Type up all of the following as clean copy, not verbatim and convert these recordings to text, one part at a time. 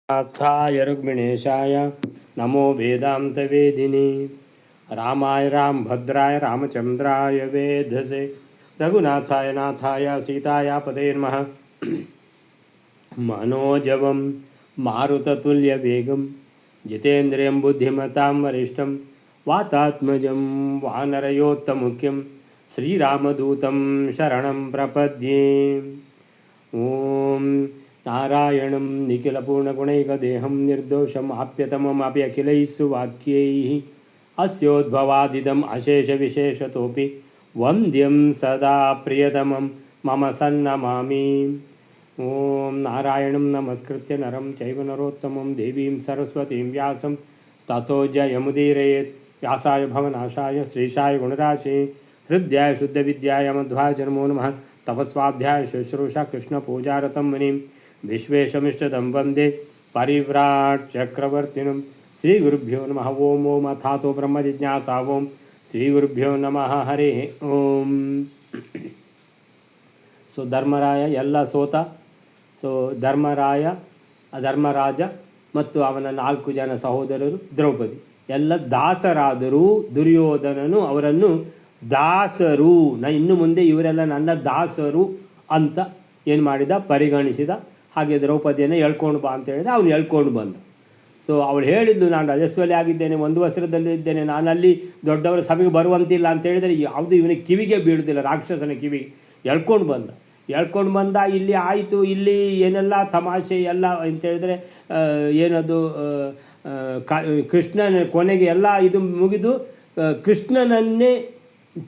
नाथाय रुक्मिणेशाय नमो वेदान्तवेदिनी रामाय रामभद्राय रामचन्द्राय वेधसे रघुनाथाय नाथाय सीताय पते नमः। मनोजवं मारुततुल्यवेगं जितेन्द्रियं बुद्धिमतां वरिष्ठं वातात्मजं वानरयोत्तमुख्यं श्रीरामदूतं शरणं प्रपद्ये। ॐ नारायणं निखिलपूर्णगुणैकदेहं निर्दोषम् आप्यतममपि अखिलैः सुवाक्यैः अस्योद्भवादिदम् अशेषविशेषतोऽपि वन्द्यं सदा प्रियतमं मम सन्नमामि। ॐ नारायणं नमस्कृत्य नरं चैव नरोत्तमं देवीं सरस्वतीं व्यासं ततो जयमुदीरयेत्। व्यासाय भवनाशाय श्रीशाय गुणराशे हृद्याय शुद्धविद्याय मध्वाय नमो नमः। तपस्वाध्याय शुश्रूषा कृष्णपूजारतं मुनिं विश्वेशमिष्टदं वन्दे परिव्राट् चक्रवर्तिनं। श्रीगुरुभ्यो नमः। ओम ओम अथातो ब्रह्मजिज्ञासा। ओम श्रीगुरुभ्यो नमः। हरे ओम। ಸೊ ಧರ್ಮರಾಯ ಎಲ್ಲ ಸೋತ. ಸೊ ಧರ್ಮರಾಜ ಮತ್ತು ಅವನ 4 ಜನ ಸಹೋದರರು ದ್ರೌಪದಿ ಎಲ್ಲ ದಾಸರಾದರೂ ದುರ್ಯೋಧನನು ಅವರನ್ನು ದಾಸರು, ಇನ್ನು ಮುಂದೆ ಇವರೆಲ್ಲ ನನ್ನ ದಾಸರು ಅಂತ ಏನು ಮಾಡಿದ, ಪರಿಗಣಿಸಿದ. ಹಾಗೆ ದ್ರೌಪದಿಯನ್ನು ಎಳ್ಕೊಂಡು ಬಾ ಅಂತ ಹೇಳಿದ. ಅವನು ಎಳ್ಕೊಂಡು ಬಂದ. ಸೊ ಅವಳು ಹೇಳಿದ್ದು, ನಾನು ರಜಸ್ವಲಿ ಆಗಿದ್ದೇನೆ, ಒಂದು ವಸ್ತ್ರದಲ್ಲಿದ್ದೇನೆ, ನಾನಲ್ಲಿ ದೊಡ್ಡವರ ಸಭೆಗೆ ಬರುವಂತಿಲ್ಲ ಅಂತ ಹೇಳಿದರೆ ಯಾವುದು ಇವನಿಗೆ ಕಿವಿಗೆ ಬೀಳುವುದಿಲ್ಲ, ರಾಕ್ಷಸನ ಕಿವಿಗೆ. ಎಳ್ಕೊಂಡು ಬಂದ. ಇಲ್ಲಿ ಆಯಿತು, ಇಲ್ಲಿ ಏನೆಲ್ಲ ತಮಾಷೆ ಎಲ್ಲ ಅಂತ ಹೇಳಿದರೆ ಏನದು, ಕೃಷ್ಣನ ಕೊನೆಗೆ ಎಲ್ಲ ಇದು ಮುಗಿದು ಕೃಷ್ಣನನ್ನೇ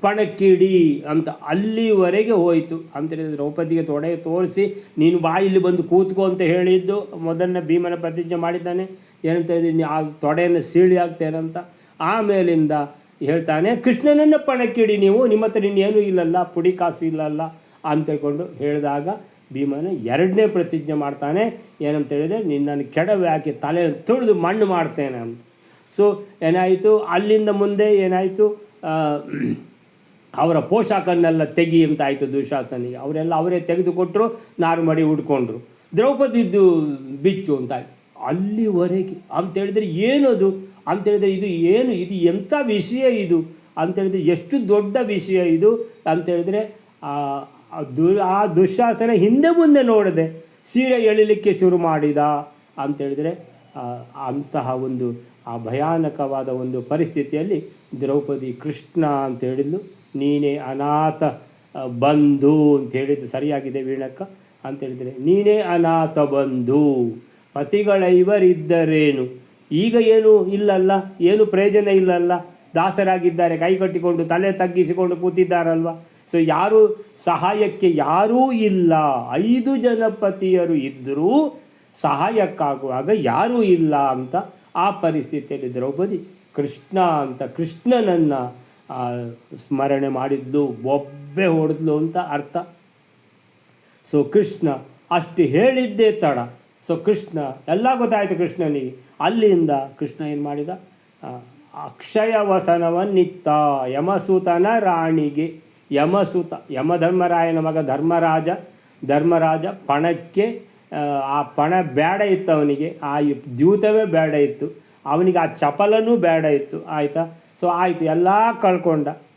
ಪಣಕ್ಕಿಡಿ ಅಂತ ಅಲ್ಲಿವರೆಗೆ ಹೋಯಿತು ಅಂತೇಳಿದರೆ ದ್ರೌಪದಿಗೆ ತೊಡೆ ತೋರಿಸಿ ನೀನು ಬಾ ಇಲ್ಲಿ ಬಂದು ಕೂತ್ಕೋ ಅಂತ ಹೇಳಿದ್ದು. ಮೊದಲನೇ ಭೀಮನ ಪ್ರತಿಜ್ಞೆ ಮಾಡಿದ್ದಾನೆ, ಏನಂತ ಹೇಳಿದ್ರೆ ಆ ತೊಡೆಯನ್ನು ಸೀಳಿ ಆಗ್ತೇನಂತ. ಆಮೇಲಿಂದ ಹೇಳ್ತಾನೆ, ಕೃಷ್ಣನನ್ನು ಪಣಕ್ಕಿಡಿ ನೀವು, ನಿಮ್ಮ ಹತ್ರ ಇನ್ನೇನೂ ಇಲ್ಲಲ್ಲ, ಪುಡಿ ಕಾಸು ಇಲ್ಲಲ್ಲ ಅಂತೇಳ್ಕೊಂಡು ಹೇಳಿದಾಗ ಭೀಮನ 2ನೇ ಪ್ರತಿಜ್ಞೆ ಮಾಡ್ತಾನೆ. ಏನಂತ ಹೇಳಿದರೆ, ನಿನ್ನನ್ನು ಕೆಡವೆ ಹಾಕಿ ತಲೆ ತುಳಿದು ಮಣ್ಣು ಮಾಡ್ತೇನೆ ಅಂತ. ಸೊ ಏನಾಯಿತು, ಅಲ್ಲಿಂದ ಮುಂದೆ ಏನಾಯಿತು, ಅವರ ಪೋಷಾಕನ್ನೆಲ್ಲ ತೆಗಿ ಅಂತ ಆಯಿತು ದುಶ್ಯಾಸನಿಗೆ. ಅವರೇ ತೆಗೆದುಕೊಟ್ಟರು, ನಾರು ಮಾಡಿ ಉಡ್ಕೊಂಡ್ರು. ದ್ರೌಪದಿದ್ದು ಬಿಚ್ಚು ಅಂತ ಅಲ್ಲಿವರೆಗೆ ಅಂತೇಳಿದರೆ ಏನದು ಅಂತೇಳಿದರೆ ಇದು ಎಂಥ ವಿಷಯ ಇದು ಅಂತೇಳಿದರೆ, ಎಷ್ಟು ದೊಡ್ಡ ವಿಷಯ ಇದು ಅಂತೇಳಿದರೆ ಆ ದುಶ್ಯಾಸನ ಹಿಂದೆ ಮುಂದೆ ನೋಡದೆ ಸೀರೆ ಎಳಿಲಿಕ್ಕೆ ಶುರು ಮಾಡಿದ ಅಂತೇಳಿದರೆ ಅಂತಹ ಒಂದು ಆ ಭಯಾನಕವಾದ ಒಂದು ಪರಿಸ್ಥಿತಿಯಲ್ಲಿ ದ್ರೌಪದಿ ಕೃಷ್ಣ ಅಂತ ಹೇಳಿದ್ಲು. ನೀನೇ ಅನಾಥ ಬಂಧು ಅಂತ ಹೇಳಿದ್ದು ಸರಿಯಾಗಿದೆ ವೀಣಕ್ಕ ಅಂತೇಳಿದರೆ, ನೀನೇ ಅನಾಥ ಬಂಧು, ಪತಿಗಳೈವರಿದ್ದರೇನು, ಈಗ ಏನು ಇಲ್ಲಲ್ಲ, ಏನು ಪ್ರಯೋಜನ ಇಲ್ಲಲ್ಲ, ದಾಸರಾಗಿದ್ದಾರೆ, ಕೈ ಕಟ್ಟಿಕೊಂಡು ತಲೆ ತಗ್ಗಿಸಿಕೊಂಡು ಕೂತಿದ್ದಾರಲ್ವ. ಸೊ ಯಾರೂ ಸಹಾಯಕ್ಕೆ ಯಾರೂ ಇಲ್ಲ, 5 ಜನ ಪತಿಯರು ಇದ್ದರೂ ಸಹಾಯಕ್ಕಾಗುವಾಗ ಯಾರೂ ಇಲ್ಲ ಅಂತ ಆ ಪರಿಸ್ಥಿತಿಯಲ್ಲಿ ದ್ರೌಪದಿ ಕೃಷ್ಣ ಅಂತ ಕೃಷ್ಣನನ್ನು ಸ್ಮರಣೆ ಮಾಡಿದ್ಲು, ಒಬ್ಬೆ ಹೊಡೆದ್ಲು ಅಂತ ಅರ್ಥ. ಸೊ ಕೃಷ್ಣ ಅಷ್ಟು ಹೇಳಿದ್ದೇ ತಡ. ಸೊ ಕೃಷ್ಣ ಎಲ್ಲ ಗೊತ್ತಾಯಿತು ಕೃಷ್ಣನಿಗೆ. ಅಲ್ಲಿಂದ ಕೃಷ್ಣ ಏನು ಮಾಡಿದ, ಅಕ್ಷಯ ವಸನವನ್ನಿತ್ತ ಯಮಸೂತನ ರಾಣಿಗೆ. ಯಮಧರ್ಮರಾಯನ ಮಗ ಧರ್ಮರಾಜ ಪಣಕ್ಕೆ ಆ ಪಣ ಬೇಡ ಇತ್ತು ಅವನಿಗೆ, ಆ ದ್ಯೂತವೇ ಬೇಡ ಇತ್ತು ಅವನಿಗೆ, ಆ ಚಪಲನೂ ಬೇಡ ಇತ್ತು. ಆಯಿತಾ. ಸೊ ಆಯಿತು,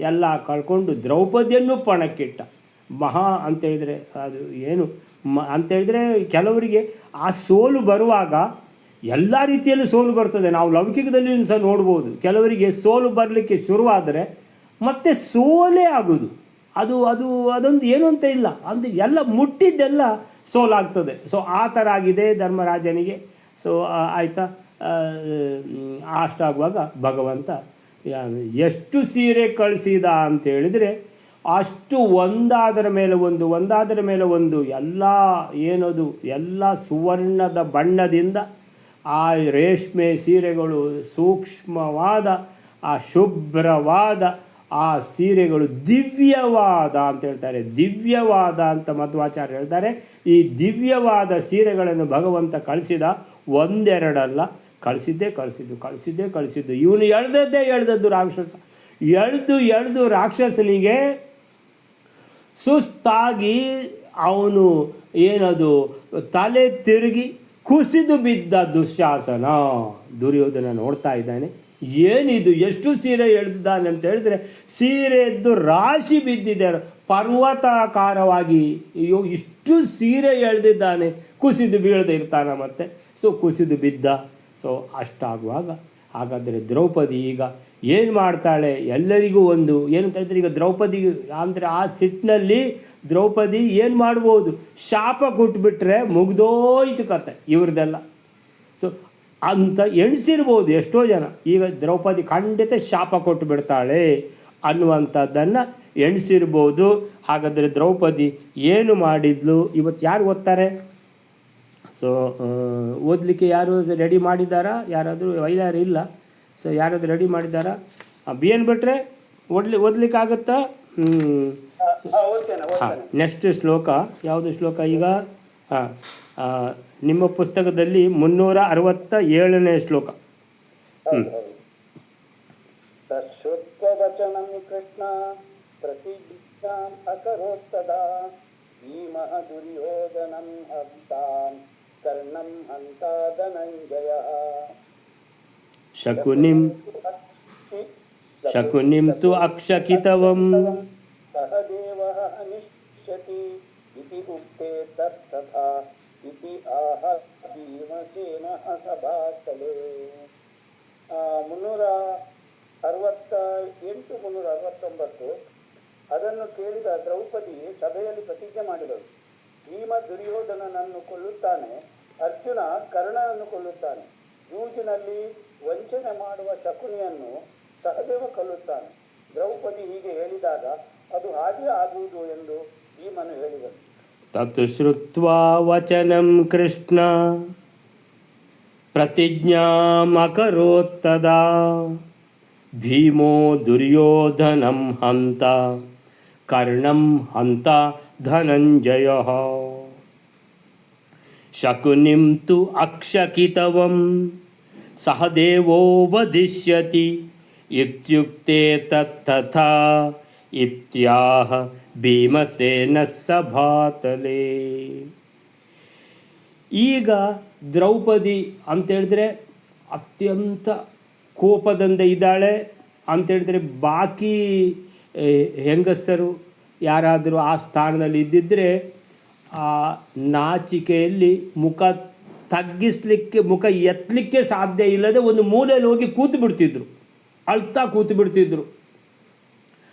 ಎಲ್ಲ ಕಳ್ಕೊಂಡು ದ್ರೌಪದಿಯನ್ನು ಪಣಕ್ಕಿಟ್ಟ. ಮಹಾ ಅಂತೇಳಿದರೆ ಅದು ಏನು ಅಂತೇಳಿದರೆ, ಕೆಲವರಿಗೆ ಆ ಸೋಲು ಬರುವಾಗ ಎಲ್ಲ ರೀತಿಯಲ್ಲೂ ಸೋಲು ಬರ್ತದೆ. ನಾವು ಲೌಕಿಕದಲ್ಲಿ ಸಹ ನೋಡ್ಬೋದು, ಕೆಲವರಿಗೆ ಸೋಲು ಬರಲಿಕ್ಕೆ ಶುರುವಾದರೆ ಮತ್ತೆ ಸೋಲೇ ಆಗೋದು. ಅದೊಂದು ಏನು ಅಂತ ಇಲ್ಲ, ಅಂದರೆ ಎಲ್ಲ ಮುಟ್ಟಿದ್ದೆಲ್ಲ ಸೋಲಾಗ್ತದೆ. ಸೊ ಆ ಥರ ಆಗಿದೆ ಧರ್ಮರಾಜನಿಗೆ. ಸೊ ಆಯಿತಾ, ಅಷ್ಟಾಗುವಾಗ ಭಗವಂತ ಎಷ್ಟು ಸೀರೆ ಕಳಿಸಿದ ಅಂತೇಳಿದರೆ, ಅಷ್ಟು ಒಂದಾದರ ಮೇಲೆ ಒಂದು ಎಲ್ಲ ಏನದು ಎಲ್ಲ ಸುವರ್ಣದ ಬಣ್ಣದಿಂದ ಆ ರೇಷ್ಮೆ ಸೀರೆಗಳು, ಸೂಕ್ಷ್ಮವಾದ ಆ ಶುಭ್ರವಾದ ಆ ಸೀರೆಗಳು ದಿವ್ಯವಾದ ಅಂತ ಹೇಳ್ತಾರೆ. ದಿವ್ಯವಾದ ಅಂತ ಮಧ್ವಾಚಾರ್ಯ ಹೇಳ್ತಾರೆ. ಈ ದಿವ್ಯವಾದ ಸೀರೆಗಳನ್ನು ಭಗವಂತ ಕಳಿಸಿದ, ಒಂದೆರಡಲ್ಲ, ಕಳಿಸಿದ್ದು. ಇವನು ಎಳ್ದದ್ದು ರಾಕ್ಷಸ. ಎಳ್ದು ರಾಕ್ಷಸನಿಗೆ ಸುಸ್ತಾಗಿ ಅವನು ಏನದು ತಲೆ ತಿರುಗಿ ಕುಸಿದು ಬಿದ್ದ ದುಶ್ಯಾಸನ. ದುರ್ಯೋಧನ ನೋಡ್ತಾ ಇದ್ದಾನೆ, ಏನಿದು, ಎಷ್ಟು ಸೀರೆ ಎಳೆದಿದ್ದಾನೆ ಅಂತ ಹೇಳಿದ್ರೆ ಸೀರೆದ್ದು ರಾಶಿ ಬಿದ್ದಿದೆ ಪರ್ವತಾಕಾರವಾಗಿ. ಅಯ್ಯೋ, ಇಷ್ಟು ಸೀರೆ ಎಳೆದಿದ್ದಾನೆ, ಕುಸಿದು ಬೀಳದೆ ಇರ್ತಾನ ಮತ್ತೆ. ಸೊ ಕುಸಿದು ಬಿದ್ದ. ಸೊ ಅಷ್ಟಾಗುವಾಗ ಹಾಗಾದರೆ ದ್ರೌಪದಿ ಈಗ ಏನು ಮಾಡ್ತಾಳೆ? ಎಲ್ಲರಿಗೂ ಒಂದು ಏನಂತ ಹೇಳಿದ್ರೆ, ಈಗ ದ್ರೌಪದಿ ಅಂದರೆ ಆ ಸಿಟ್ಟಿನಲ್ಲಿ ದ್ರೌಪದಿ ಏನು ಮಾಡ್ಬೋದು? ಶಾಪ ಕೊಟ್ಬಿಟ್ರೆ ಮುಗ್ದೋಯ್ತು ಕತೆ ಇವ್ರದ್ದೆಲ್ಲ. ಸೊ ಅಂತ ಎಣಿಸಿರ್ಬೋದು ಎಷ್ಟೋ ಜನ. ಈಗ ದ್ರೌಪದಿ ಖಂಡಿತ ಶಾಪ ಕೊಟ್ಟು ಬಿಡ್ತಾಳೆ ಅನ್ನುವಂಥದ್ದನ್ನು ಎಣಿಸಿರ್ಬೋದು. ಹಾಗಾದರೆ ದ್ರೌಪದಿ ಏನು ಮಾಡಿದ್ಲು? ಇವತ್ತು ಯಾರು ಓದ್ತಾರೆ? ಸೊ ಓದಲಿಕ್ಕೆ ಯಾರು ರೆಡಿ ಮಾಡಿದ್ದಾರಾ? ಯಾರಾದರೂ ವೈಲಾರು ಇಲ್ಲ. ಸೊ ಯಾರಾದರೂ ರೆಡಿ ಮಾಡಿದ್ದಾರಾ? ಬಿ ಎನ್ ಬಿಟ್ಟರೆ ಓದಲಿಕ್ಕಾಗುತ್ತಾ? ಹಾಂ, ನೆಕ್ಸ್ಟ್ ಶ್ಲೋಕ ಯಾವುದು ಶ್ಲೋಕ ಈಗ? ಹಾಂ, ನಿಮ್ಮ ಪುಸ್ತಕದಲ್ಲಿ 367ನೇ ಶ್ಲೋಕ. ತಶ್ರುತ್ವವಚನಂ ಕೃಷ್ಣ ಪ್ರತಿಜ್ಞಾಂ ಅಕರೋತ್ತದಾ ಭೀಮಃ ದುರ್ಯೋಧನಂ ಹಂತಾಂ ಕರ್ಣಂ ಹಂತಾ ಧನಂಜಯಃ. ಶಕುನಿಂ ತು ಅಕ್ಷಕಿತವಂ ಸಹದೇವಃ ಅನಿಶ್ಯತಿ ಇತಿ ಉಕ್ತೆ ತತ್ತಥಾ ಇತಿ ಆಹ ಭೀಮಸೇನಃ ಸಭಾಸ್ಥಲೇ. 368 369 ಅದನ್ನು ಕೇಳಿದ ದ್ರೌಪದಿ ಸಭೆಯಲ್ಲಿ ಪ್ರತಿಜ್ಞೆ ಮಾಡಿದಳು. ಭೀಮ ದುರ್ಯೋಧನನನ್ನು ಕೊಲ್ಲುತ್ತಾನೆ, ಅರ್ಜುನ ಕರ್ಣನನ್ನು ಕೊಲ್ಲುತ್ತಾನೆ, ಜೂಜಿನಲ್ಲಿ ವಂಚನೆ ಮಾಡುವ ಶಕುನಿಯನ್ನು ಸಹದೇವ ಕೊಲ್ಲುತ್ತಾನೆ. ದ್ರೌಪದಿ ಹೀಗೆ ಹೇಳಿದಾಗ ಅದು ಹಾಗೆ ಆಗುವುದು ಎಂದು ಭೀಮನು ಹೇಳಿದನು. ತತ್ ಶ್ರುತ್ವಾ ವಚನಂ ಕೃಷ್ಣ ಪ್ರತಿಜ್ಞಾಮಕರೋತ್ತದಾ ಭೀಮೋ ದುರ್ಯೋಧನಂ ಹಂತ ಕರ್ಣಂ ಹಂತ ಧನಂಜಯಃ. ಶಕುನಿಂ ತು ಅಕ್ಷಕಿತವಂ ಸಹದೇವೋ ವದಿಷ್ಯತಿ ಇತ್ಯುಕ್ತೆ ತತ್ತಥಾ ಇತ್ಯಾಹ ಭೀಮಸೇನ ಸಭಾತಲೇ. ಈಗ ದ್ರೌಪದಿ ಅಂತೇಳಿದ್ರೆ ಅತ್ಯಂತ ಕೋಪದಿಂದ ಇದ್ದಾಳೆ ಅಂತೇಳಿದ್ರೆ, ಬಾಕಿ ಹೆಂಗಸರು ಯಾರಾದರೂ ಆ ಸ್ಥಾನದಲ್ಲಿ ಇದ್ದಿದ್ದರೆ ಆ ನಾಚಿಕೆಯಲ್ಲಿ ಮುಖ ತಗ್ಗಿಸ್ಲಿಕ್ಕೆ, ಮುಖ ಎತ್ತಲಿಕ್ಕೆ ಸಾಧ್ಯ ಇಲ್ಲದೆ ಒಂದು ಮೂಲೆಯಲ್ಲಿ ಹೋಗಿ ಕೂತು ಬಿಡ್ತಿದ್ರು, ಅಳ್ತಾ ಕೂತು ಬಿಡ್ತಿದ್ರು.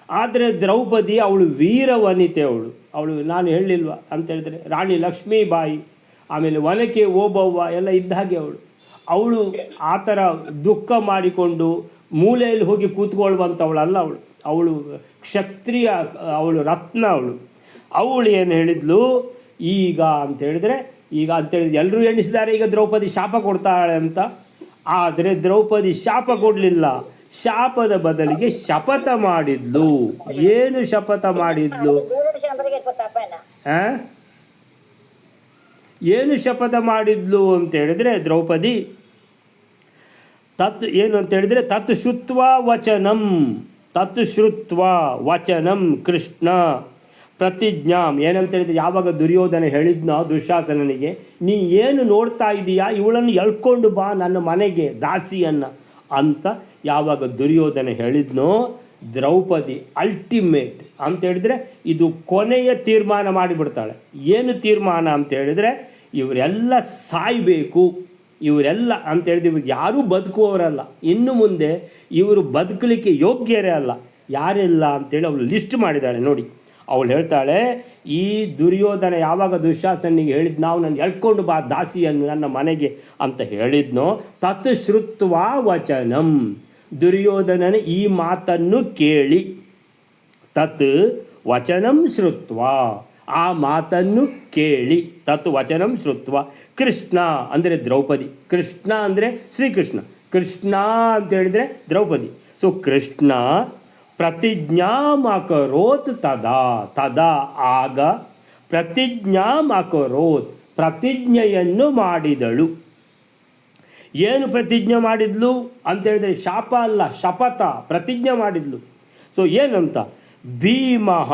ಆದರೆ ದ್ರೌಪದಿ ಅವಳು ವೀರ ವನಿತೆ. ಅವಳು ನಾನು ಹೇಳಲಿಲ್ವ ಅಂತೇಳಿದ್ರೆ ರಾಣಿ ಲಕ್ಷ್ಮೀಬಾಯಿ, ಆಮೇಲೆ ಒನಕೆ ಓಬವ್ವ ಎಲ್ಲ ಇದ್ದ ಹಾಗೆ ಅವಳು ಆ ಥರ ದುಃಖ ಮಾಡಿಕೊಂಡು ಮೂಲೆಯಲ್ಲಿ ಹೋಗಿ ಕೂತ್ಕೊಳ್ಳುವಂಥವಳಲ್ಲ. ಅವಳು ಕ್ಷತ್ರಿಯ, ಅವಳು ರತ್ನ. ಅವಳು ಏನು ಹೇಳಿದ್ಲು ಈಗ ಅಂತೇಳಿದ್ರೆ, ಈಗ ಅಂತೇಳಿದ್ರೆ ಎಲ್ಲರೂ ಎಣಿಸಿದ್ದಾರೆ ಈಗ ದ್ರೌಪದಿ ಶಾಪ ಕೊಡ್ತಾಳೆ ಅಂತ. ಆದರೆ ದ್ರೌಪದಿ ಶಾಪ ಕೊಡಲಿಲ್ಲ, ಶಾಪದ ಬದಲಿಗೆ ಶಪಥ ಮಾಡಿದ್ಲು. ಏನು ಶಪಥ ಮಾಡಿದ್ಲು? ಏನು ಶಪಥ ಮಾಡಿದ್ಲು ಅಂತೇಳಿದರೆ ದ್ರೌಪದಿ ಏನು ಅಂತೇಳಿದರೆ ತತ್ ಶ್ರುತ್ವಾ ವಚನಂ ಕೃಷ್ಣ ಪ್ರತಿಜ್ಞಾಂ. ಏನಂತೇಳಿದರೆ, ಯಾವಾಗ ದುರ್ಯೋಧನ ಹೇಳಿದ್ನೋ ದುಶ್ಯಾಸನನಿಗೆ, ನೀ ಏನು ನೋಡ್ತಾ ಇದೀಯಾ, ಇವಳನ್ನು ಎಳ್ಕೊಂಡು ಬಾ ನನ್ನ ಮನೆಗೆ ದಾಸಿಯನ್ನು ಅಂತ ಯಾವಾಗ ದುರ್ಯೋಧನ ಹೇಳಿದ್ನೋ, ದ್ರೌಪದಿ ಅಲ್ಟಿಮೇಟ್ ಅಂತೇಳಿದರೆ ಇದು ಕೊನೆಯ ತೀರ್ಮಾನ ಮಾಡಿಬಿಡ್ತಾಳೆ. ಏನು ತೀರ್ಮಾನ ಅಂತೇಳಿದರೆ, ಇವರೆಲ್ಲ ಸಾಯಬೇಕು, ಇವರೆಲ್ಲ ಅಂತೇಳಿದ್ರೆ ಇವ್ರು ಯಾರೂ ಬದುಕುವವರಲ್ಲ, ಇನ್ನು ಮುಂದೆ ಇವರು ಬದುಕಲಿಕ್ಕೆ ಯೋಗ್ಯರೇ ಅಲ್ಲ. ಯಾರೆಲ್ಲ ಅಂತೇಳಿ ಅವಳು ಲಿಸ್ಟ್ ಮಾಡಿದ್ದಾಳೆ ನೋಡಿ. ಅವಳು ಹೇಳ್ತಾಳೆ, ಈ ದುರ್ಯೋಧನ ಯಾವಾಗ ದುಶ್ಯಾಸನಿಗೆ ಹೇಳಿದ್, ನಾವು ನಾನು ಎಳ್ಕೊಂಡು ಬಾ ದಾಸಿಯನ್ನು ನನ್ನ ಮನೆಗೆ ಅಂತ ಹೇಳಿದ್ನೋ, ತತ್ ಶ್ರುತ್ವಾ ವಚನಂ, ದುರ್ಯೋಧನನ ಈ ಮಾತನ್ನು ಕೇಳಿ, ತತ್ ವಚನಂ ಶ್ರುತ್ವಾ, ಆ ಮಾತನ್ನು ಕೇಳಿ, ತತ್ ವಚನಂ ಶ್ರುತ್ವಾ, ಕೃಷ್ಣ ಅಂದರೆ ದ್ರೌಪದಿ, ಕೃಷ್ಣ ಅಂದರೆ ಶ್ರೀಕೃಷ್ಣ, ಕೃಷ್ಣ ಅಂತ ಹೇಳಿದರೆ ದ್ರೌಪದಿ. ಸೊ ಕೃಷ್ಣ ಪ್ರತಿಜ್ಞಾಮಕರೋತ್ ತದಾ ಆಗ ಪ್ರತಿಜ್ಞಾಮಕರೋತ್ ಪ್ರತಿಜ್ಞೆಯನ್ನು ಮಾಡಿದಳು. ಏನು ಪ್ರತಿಜ್ಞೆ ಮಾಡಿದ್ಲು ಅಂತೇಳಿದರೆ ಶಾಪ ಅಲ್ಲ, ಶಪಥ, ಪ್ರತಿಜ್ಞೆ ಮಾಡಿದ್ಲು. ಸೊ ಏನಂತ, ಭೀಮಃ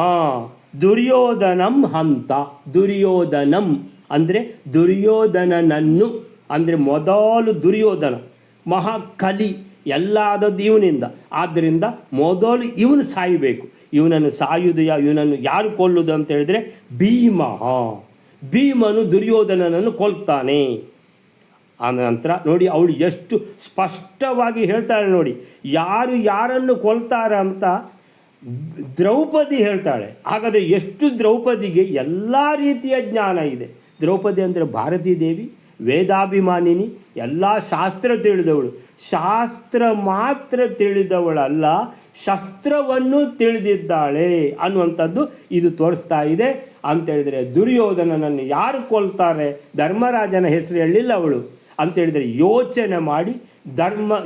ದುರ್ಯೋಧನಂ ಹಂತ, ದುರ್ಯೋಧನಂ ಅಂದರೆ ದುರ್ಯೋಧನನನ್ನು ಅಂದರೆ ಮೊದಲು ದುರ್ಯೋಧನ ಮಹಾಕಲಿ ಎಲ್ಲ ಆದದ್ದು ಇವನಿಂದ. ಆದ್ದರಿಂದ ಮೊದಲು ಇವನು ಸಾಯಬೇಕು. ಇವನನ್ನು ಸಾಯುವುದು ಇವನನ್ನು ಯಾರು ಕೊಲ್ಲುವುದು ಅಂತ ಹೇಳಿದರೆ ಭೀಮನು ದುರ್ಯೋಧನನನ್ನು ಕೊಲ್ತಾನೆ. ಆನಂತರ ನೋಡಿ ಅವಳು ಎಷ್ಟು ಸ್ಪಷ್ಟವಾಗಿ ಹೇಳ್ತಾಳೆ ನೋಡಿ, ಯಾರು ಯಾರನ್ನು ಕೊಲ್ತಾರೆ ಅಂತ ದ್ರೌಪದಿ ಹೇಳ್ತಾಳೆ. ಹಾಗಾದರೆ ಎಷ್ಟು ದ್ರೌಪದಿಗೆ ಎಲ್ಲ ರೀತಿಯ ಜ್ಞಾನ ಇದೆ. ದ್ರೌಪದಿ ಅಂದರೆ ಭಾರತೀ ದೇವಿ, ವೇದಾಭಿಮಾನಿನಿ, ಎಲ್ಲ ಶಾಸ್ತ್ರ ತಿಳಿದವಳು. ಶಾಸ್ತ್ರ ಮಾತ್ರ ತಿಳಿದವಳಲ್ಲ, ಶಸ್ತ್ರವನ್ನು ತಿಳಿದಿದ್ದಾಳೆ ಅನ್ನುವಂಥದ್ದು ಇದು ತೋರಿಸ್ತಾ ಇದೆ. ಅಂತೇಳಿದರೆ ದುರ್ಯೋಧನನನ್ನು ಯಾರು ಕೊಲ್ತಾರೆ, ಧರ್ಮರಾಜನ ಹೆಸರು ಹೇಳಿಲ್ಲ ಅವಳು. ಅಂತೇಳಿದರೆ ಯೋಚನೆ ಮಾಡಿ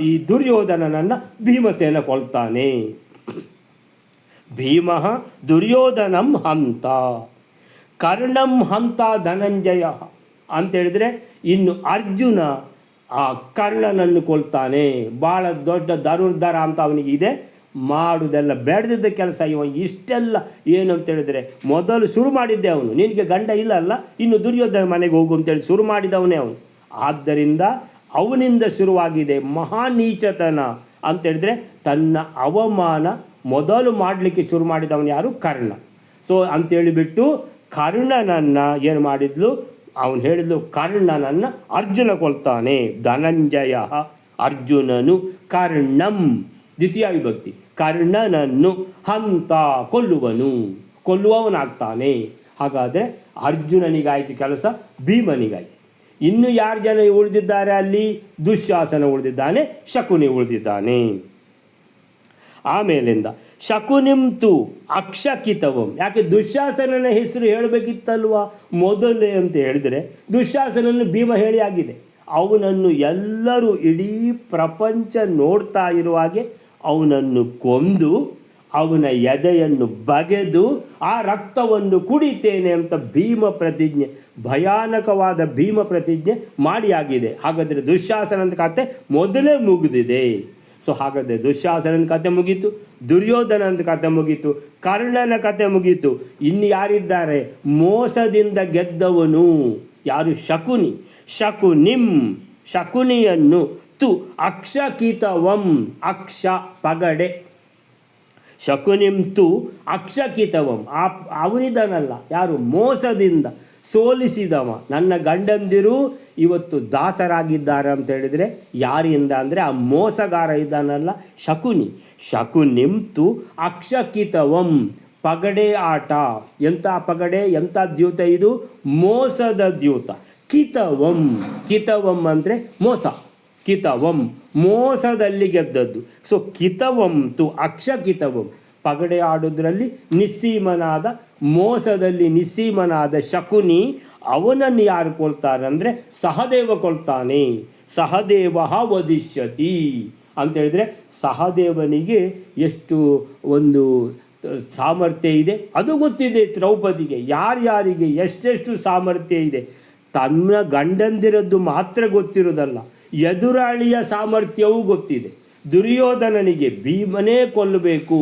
ಈ ದುರ್ಯೋಧನನನ್ನು ಭೀಮಸೇನ ಕೊಲ್ತಾನೆ. ಭೀಮ ದುರ್ಯೋಧನಂ ಹಂತ ಕರ್ಣಂ ಹಂತ ಧನಂಜಯ ಅಂತೇಳಿದರೆ ಇನ್ನು ಅರ್ಜುನ ಆ ಕರ್ಣನನ್ನು ಕೊಲ್ತಾನೆ. ಭಾಳ ದೊಡ್ಡ ಧನುರ್ಧರ ಅಂತ ಅವನಿಗೆ ಇದೆ, ಮಾಡುವುದೆಲ್ಲ ಬೇಡದಿದ್ದ ಕೆಲಸ. ಇವ ಇಷ್ಟೆಲ್ಲ ಏನು ಅಂತೇಳಿದರೆ ಮೊದಲು ಶುರು ಮಾಡಿದ್ದೆ ಅವನು, ನಿನಗೆ ಗಂಡ ಇಲ್ಲ ಅಲ್ಲ, ಇನ್ನು ದುರ್ಯೋಧನ ಮನೆಗೆ ಹೋಗು ಅಂತೇಳಿ ಶುರು ಮಾಡಿದವನೇ ಅವನು. ಆದ್ದರಿಂದ ಅವನಿಂದ ಶುರುವಾಗಿದೆ ಮಹಾನೀಚತನ ಅಂತೇಳಿದರೆ ತನ್ನ ಅವಮಾನ ಮೊದಲು ಮಾಡಲಿಕ್ಕೆ ಶುರು ಮಾಡಿದವನು ಯಾರು, ಕರ್ಣ. ಸೊ ಅಂತೇಳಿಬಿಟ್ಟು ಕರ್ಣನನ್ನು ಏನು ಮಾಡಿದ್ಲು, ಅವನು ಹೇಳಿದ್ಲು ಕರ್ಣನನ್ನು ಅರ್ಜುನ ಕೊಲ್ತಾನೆ. ಧನಂಜಯ ಅರ್ಜುನನು ಕರ್ಣಂ ದ್ವಿತೀಯ ವಿಭಕ್ತಿ, ಕರ್ಣನನ್ನು ಹಂತ ಕೊಲ್ಲುವವನಾಗ್ತಾನೆ. ಹಾಗಾದರೆ ಅರ್ಜುನನಿಗಾಯಿತು ಕೆಲಸ, ಭೀಮನಿಗಾಯಿತು. ಇನ್ನು ಯಾರು ಜನ ಉಳಿದಿದ್ದಾರೆ ಅಲ್ಲಿ, ದುಶ್ಯಾಸನ ಉಳಿದಿದ್ದಾನೆ, ಶಕುನಿ ಉಳಿದಿದ್ದಾನೆ. ಆಮೇಲಿಂದ ಶಕುನಿಂತು ಅಕ್ಷಕಿತವಂ. ಯಾಕೆ ದುಶ್ಯಾಸನನ ಹೆಸರು ಹೇಳಬೇಕಿತ್ತಲ್ವ ಮೊದಲೇ ಅಂತ ಹೇಳಿದರೆ, ದುಶ್ಯಾಸನನ್ನು ಭೀಮ ಹೇಳಿ ಆಗಿದೆ. ಅವನನ್ನು ಎಲ್ಲರೂ ಇಡೀ ಪ್ರಪಂಚ ನೋಡ್ತಾ ಇರುವಾಗೆ ಅವನನ್ನು ಕೊಂದು ಅವನ ಎದೆಯನ್ನು ಬಗೆದು ಆ ರಕ್ತವನ್ನು ಕುಡಿತೇನೆ ಅಂತ ಭೀಮ ಪ್ರತಿಜ್ಞೆ, ಭಯಾನಕವಾದ ಭೀಮ ಪ್ರತಿಜ್ಞೆ ಮಾಡಿ ಆಗಿದೆ. ಹಾಗಾದರೆ ದುಶ್ಯಾಸನದ ಕತೆ ಮೊದಲೇ ಮುಗಿದಿದೆ. ಸೊ ಹಾಗಾದರೆ ದುಶ್ಯಾಸನದ ಕತೆ ಮುಗೀತು, ದುರ್ಯೋಧನದ ಕತೆ ಮುಗೀತು, ಕರ್ಣನ ಕತೆ ಮುಗೀತು. ಇನ್ನು ಯಾರಿದ್ದಾರೆ, ಮೋಸದಿಂದ ಗೆದ್ದವನು ಯಾರು, ಶಕುನಿ. ಶಕುನಿಯನ್ನು ಅಕ್ಷಕಿತವಂ, ಅಕ್ಷ ಪಗಡೆ, ಶಕುನಿಂತು ಅಕ್ಷಕಿತವಂ, ಅವನಿದನಲ್ಲ ಯಾರು, ಮೋಸದಿಂದ ಸೋಲಿಸಿದವ. ನನ್ನ ಗಂಡಂದಿರು ಇವತ್ತು ದಾಸರಾಗಿದ್ದಾರೆ ಅಂತ ಹೇಳಿದರೆ ಯಾರಿಂದ ಅಂದರೆ ಆ ಮೋಸಗಾರ ಇದ್ದಾನಲ್ಲ ಶಕುನಿಂತು ಅಕ್ಷಕಿತವಂ, ಪಗಡೆ ಆಟ. ಎಂಥ ಪಗಡೆ, ಎಂಥ ದ್ಯೂತ ಇದು, ಮೋಸದ ದ್ಯೂತ. ಕಿತವಂ ಅಂದರೆ ಮೋಸ, ಕಿತವಂ ಮೋಸದಲ್ಲಿ ಗೆದ್ದದ್ದು. ಸೊ ಕಿತವಂತು ಅಕ್ಷಕಿತವಂ, ಪಗಡೆ ಆಡೋದ್ರಲ್ಲಿ ನಿಸ್ಸೀಮನಾದ, ಮೋಸದಲ್ಲಿ ನಿಸ್ಸೀಮನಾದ ಶಕುನಿ, ಅವನನ್ನು ಯಾರು ಕೊಲ್ತಾರೆ ಅಂದರೆ ಸಹದೇವ ಕೊಲ್ತಾನೆ. ಸಹದೇವ ವದಿಷ್ಯತಿ ಅಂತೇಳಿದರೆ ಸಹದೇವನಿಗೆ ಎಷ್ಟು ಒಂದು ಸಾಮರ್ಥ್ಯ ಇದೆ ಅದು ಗೊತ್ತಿದೆ ದ್ರೌಪದಿಗೆ. ಯಾರ್ಯಾರಿಗೆ ಎಷ್ಟೆಷ್ಟು ಸಾಮರ್ಥ್ಯ ಇದೆ, ತನ್ನ ಗಂಡಂದಿರದ್ದು ಮಾತ್ರ ಗೊತ್ತಿರೋದಲ್ಲ, ಎದುರಾಳಿಯ ಸಾಮರ್ಥ್ಯವೂ ಗೊತ್ತಿದೆ. ದುರ್ಯೋಧನನಿಗೆ ಭೀಮನೇ ಕೊಲ್ಲಬೇಕು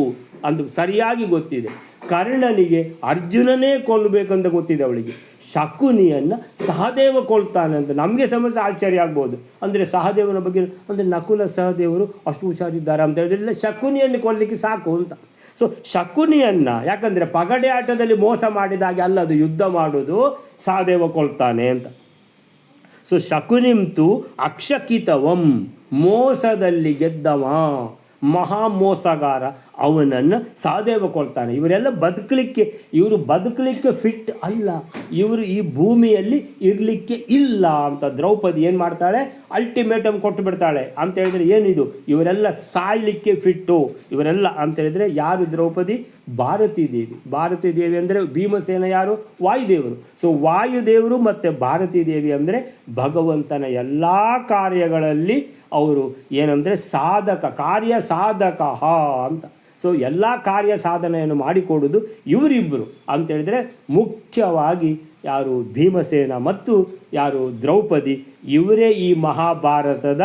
ಅಂತ ಸರಿಯಾಗಿ ಗೊತ್ತಿದೆ, ಕರ್ಣನಿಗೆ ಅರ್ಜುನನೇ ಕೊಲ್ಲಬೇಕಂತ ಗೊತ್ತಿದೆ ಅವಳಿಗೆ. ಶಕುನಿಯನ್ನು ಸಹದೇವ ಕೊಲ್ತಾನೆ ಅಂತ ನಮಗೆ ಸಮಸ್ಯೆ ಆಶ್ಚರ್ಯ ಆಗ್ಬೋದು. ಅಂದರೆ ಸಹದೇವನ ಬಗ್ಗೆ ಅಂದರೆ ನಕುಲ ಸಹದೇವರು ಅಷ್ಟು ಹುಷಾರಿದ್ದಾರೆ ಅಂತ ಹೇಳಿದ್ರೆ, ಇಲ್ಲ ಶಕುನಿಯನ್ನು ಕೊಲ್ಲಲಿಕ್ಕೆ ಸಾಕು ಅಂತ. ಸೊ ಶಕುನಿಯನ್ನು, ಯಾಕಂದರೆ ಪಗಡೆ ಆಟದಲ್ಲಿ ಮೋಸ ಮಾಡಿದಾಗೆ ಅಲ್ಲ ಅದು ಯುದ್ಧ ಮಾಡೋದು, ಸಹದೇವ ಕೊಲ್ತಾನೆ ಅಂತ. ಸೊ ಶಕುನಿಂತು ಅಕ್ಷಕಿತವಂ, ಮೋಸದಲ್ಲಿ ಗೆದ್ದವ, ಮಹಾ ಮೋಸಗಾರ, ಅವನನ್ನು ಸಹದೇವ ಕೊಲ್ತಾನೆ. ಇವರೆಲ್ಲ ಇವರು ಬದುಕಲಿಕ್ಕೆ ಫಿಟ್ ಅಲ್ಲ, ಇವರು ಈ ಭೂಮಿಯಲ್ಲಿ ಇರಲಿಕ್ಕೆ ಇಲ್ಲ ಅಂತ ದ್ರೌಪದಿ ಏನು ಮಾಡ್ತಾಳೆ, ಅಲ್ಟಿಮೇಟಮ್ ಕೊಟ್ಟು ಬಿಡ್ತಾಳೆ. ಅಂತ ಹೇಳಿದರೆ ಏನಿದು, ಇವರೆಲ್ಲ ಸಾಯಲಿಕ್ಕೆ ಫಿಟ್ಟು ಇವರೆಲ್ಲ ಅಂತ ಹೇಳಿದರೆ ಯಾರು ದ್ರೌಪದಿ, ಭಾರತೀ ದೇವಿ ಅಂದರೆ ಭೀಮಸೇನ ಯಾರು, ವಾಯುದೇವರು. ಸೊ ವಾಯುದೇವರು ಮತ್ತು ಭಾರತೀ ದೇವಿ ಅಂದರೆ ಭಗವಂತನ ಎಲ್ಲ ಕಾರ್ಯಗಳಲ್ಲಿ ಅವರು ಏನಂದರೆ ಕಾರ್ಯ ಸಾಧಕ ಅಂತ. ಸೊ ಎಲ್ಲ ಕಾರ್ಯ ಸಾಧನೆಯನ್ನು ಮಾಡಿಕೊಡೋದು ಇವರಿಬ್ಬರು ಅಂತೇಳಿದರೆ, ಮುಖ್ಯವಾಗಿ ಯಾರು ಭೀಮಸೇನ ಮತ್ತು ಯಾರು ದ್ರೌಪದಿ, ಇವರೇ ಈ ಮಹಾಭಾರತದ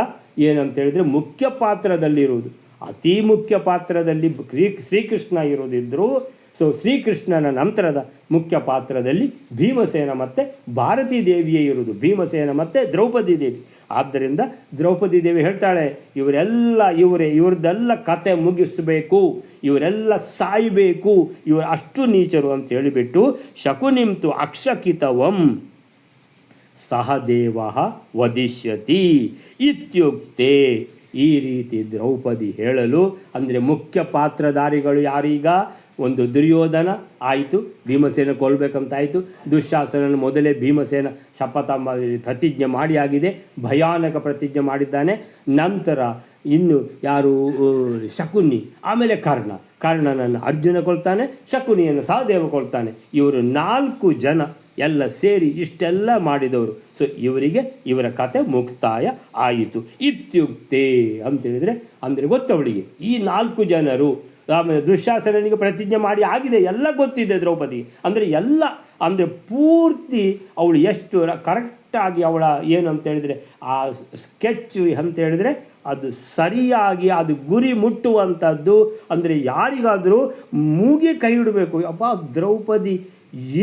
ಏನಂತೇಳಿದರೆ ಮುಖ್ಯ ಪಾತ್ರದಲ್ಲಿರುವುದು. ಅತಿ ಮುಖ್ಯ ಪಾತ್ರದಲ್ಲಿ ಶ್ರೀಕೃಷ್ಣ ಇರೋದಿದ್ದರೂ ಸೊ ಶ್ರೀಕೃಷ್ಣನ ನಂತರದ ಮುಖ್ಯ ಪಾತ್ರದಲ್ಲಿ ಭೀಮಸೇನ ಮತ್ತು ಭಾರತೀ ದೇವಿಯೇ ಇರುವುದು, ಭೀಮಸೇನ ಮತ್ತು ದ್ರೌಪದಿ ದೇವಿ. ಆದ್ದರಿಂದ ದ್ರೌಪದಿ ದೇವಿ ಹೇಳ್ತಾಳೆ, ಇವ್ರದ್ದೆಲ್ಲ ಕತೆ ಮುಗಿಸಬೇಕು, ಇವರೆಲ್ಲ ಸಾಯಬೇಕು, ಇವರು ಅಷ್ಟು ನೀಚರು ಅಂತ ಹೇಳಿಬಿಟ್ಟು ಶಕುನಿಂತು ಅಕ್ಷಕಿತವಂ ಸಹದೇವ ವದಿಷ್ಯತಿ ಇತ್ಯುಕ್ತೆ. ಈ ರೀತಿ ದ್ರೌಪದಿ ಹೇಳಲು, ಅಂದರೆ ಮುಖ್ಯ ಪಾತ್ರಧಾರಿಗಳು ಯಾರೀಗ? ಒಂದು ದುರ್ಯೋಧನ ಆಯಿತು, ಭೀಮಸೇನ ಕೊಲ್ಲಬೇಕಂತಾಯಿತು. ದುಶ್ಯಾಸನನ ಮೊದಲೇ ಭೀಮಸೇನ ಪ್ರತಿಜ್ಞೆ ಮಾಡಿ ಆಗಿದೆ, ಭಯಾನಕ ಪ್ರತಿಜ್ಞೆ ಮಾಡಿದ್ದಾನೆ. ನಂತರ ಇನ್ನು ಯಾರು? ಶಕುನಿ, ಆಮೇಲೆ ಕರ್ಣನನ್ನು ಅರ್ಜುನ ಕೊಲ್ತಾನೆ, ಶಕುನಿಯನ್ನು ಸಹದೇವ ಕೊಲ್ತಾನೆ. ಇವರು 4 ಜನ ಎಲ್ಲ ಸೇರಿ ಇಷ್ಟೆಲ್ಲ ಮಾಡಿದವರು. ಸೊ ಇವರ ಕತೆ ಮುಕ್ತಾಯ ಆಯಿತು. ಇತ್ಯುಕ್ತೆ ಅಂತೇಳಿದರೆ ಅಂದರೆ ಗೊತ್ತವಳಿಗೆ ಈ 4 ಜನರು. ಆಮೇಲೆ ದುಶ್ಯಾಸನಿಗೆ ಪ್ರತಿಜ್ಞೆ ಮಾಡಿ ಆಗಿದೆ, ಎಲ್ಲ ಗೊತ್ತಿದೆ ದ್ರೌಪದಿ. ಅಂದರೆ ಎಲ್ಲ ಅಂದರೆ ಪೂರ್ತಿ ಅವಳು ಎಷ್ಟು ಕರೆಕ್ಟಾಗಿ ಅವಳ ಏನು ಅಂತೇಳಿದರೆ ಆ ಸ್ಕೆಚ್ ಅಂತೇಳಿದರೆ ಅದು ಸರಿಯಾಗಿ ಅದು ಗುರಿ ಮುಟ್ಟುವಂಥದ್ದು. ಅಂದರೆ ಯಾರಿಗಾದರೂ ಮೂಗಿ ಕೈ ಇಡಬೇಕು, ಅಪ್ಪ ದ್ರೌಪದಿ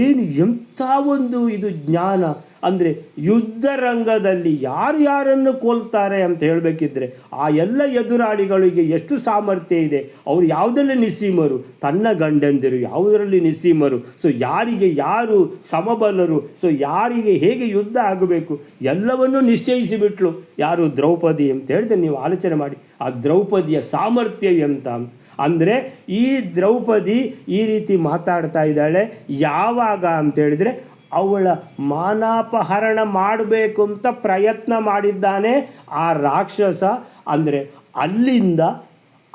ಏನು ಎಂಥ ಒಂದು ಇದು ಜ್ಞಾನ. ಅಂದರೆ ಯುದ್ಧ ರಂಗದಲ್ಲಿ ಯಾರನ್ನು ಕೊಲ್ತಾರೆ ಅಂತ ಹೇಳಬೇಕಿದ್ರೆ ಆ ಎಲ್ಲ ಎದುರಾಳಿಗಳಿಗೆ ಎಷ್ಟು ಸಾಮರ್ಥ್ಯ ಇದೆ. ಅವರು ಯಾವುದರಲ್ಲಿ ನಿಸ್ಸೀಮರು, ತನ್ನ ಗಂಡಂದಿರು ಯಾವುದರಲ್ಲಿ ನಿಸ್ಸೀಮರು. ಸೊ ಯಾರಿಗೆ ಯಾರು ಸಮಬಲರು, ಸೊ ಯಾರಿಗೆ ಹೇಗೆ ಯುದ್ಧ ಆಗಬೇಕು ಎಲ್ಲವನ್ನೂ ನಿಶ್ಚಯಿಸಿಬಿಟ್ಲು ಯಾರು? ದ್ರೌಪದಿ ಅಂತ ಹೇಳಿದ್ರೆ ನೀವು ಆಲೋಚನೆ ಮಾಡಿ ಆ ದ್ರೌಪದಿಯ ಸಾಮರ್ಥ್ಯ ಎಂತ. ಅಂದರೆ ಈ ದ್ರೌಪದಿ ಈ ರೀತಿ ಮಾತಾಡ್ತಾ ಇದ್ದಾಳೆ ಯಾವಾಗ ಅಂತೇಳಿದರೆ ಅವಳ ಮಾನಾಪಹರಣ ಮಾಡಬೇಕು ಅಂತ ಪ್ರಯತ್ನ ಮಾಡಿದ್ದಾನೆ ಆ ರಾಕ್ಷಸ. ಅಂದರೆ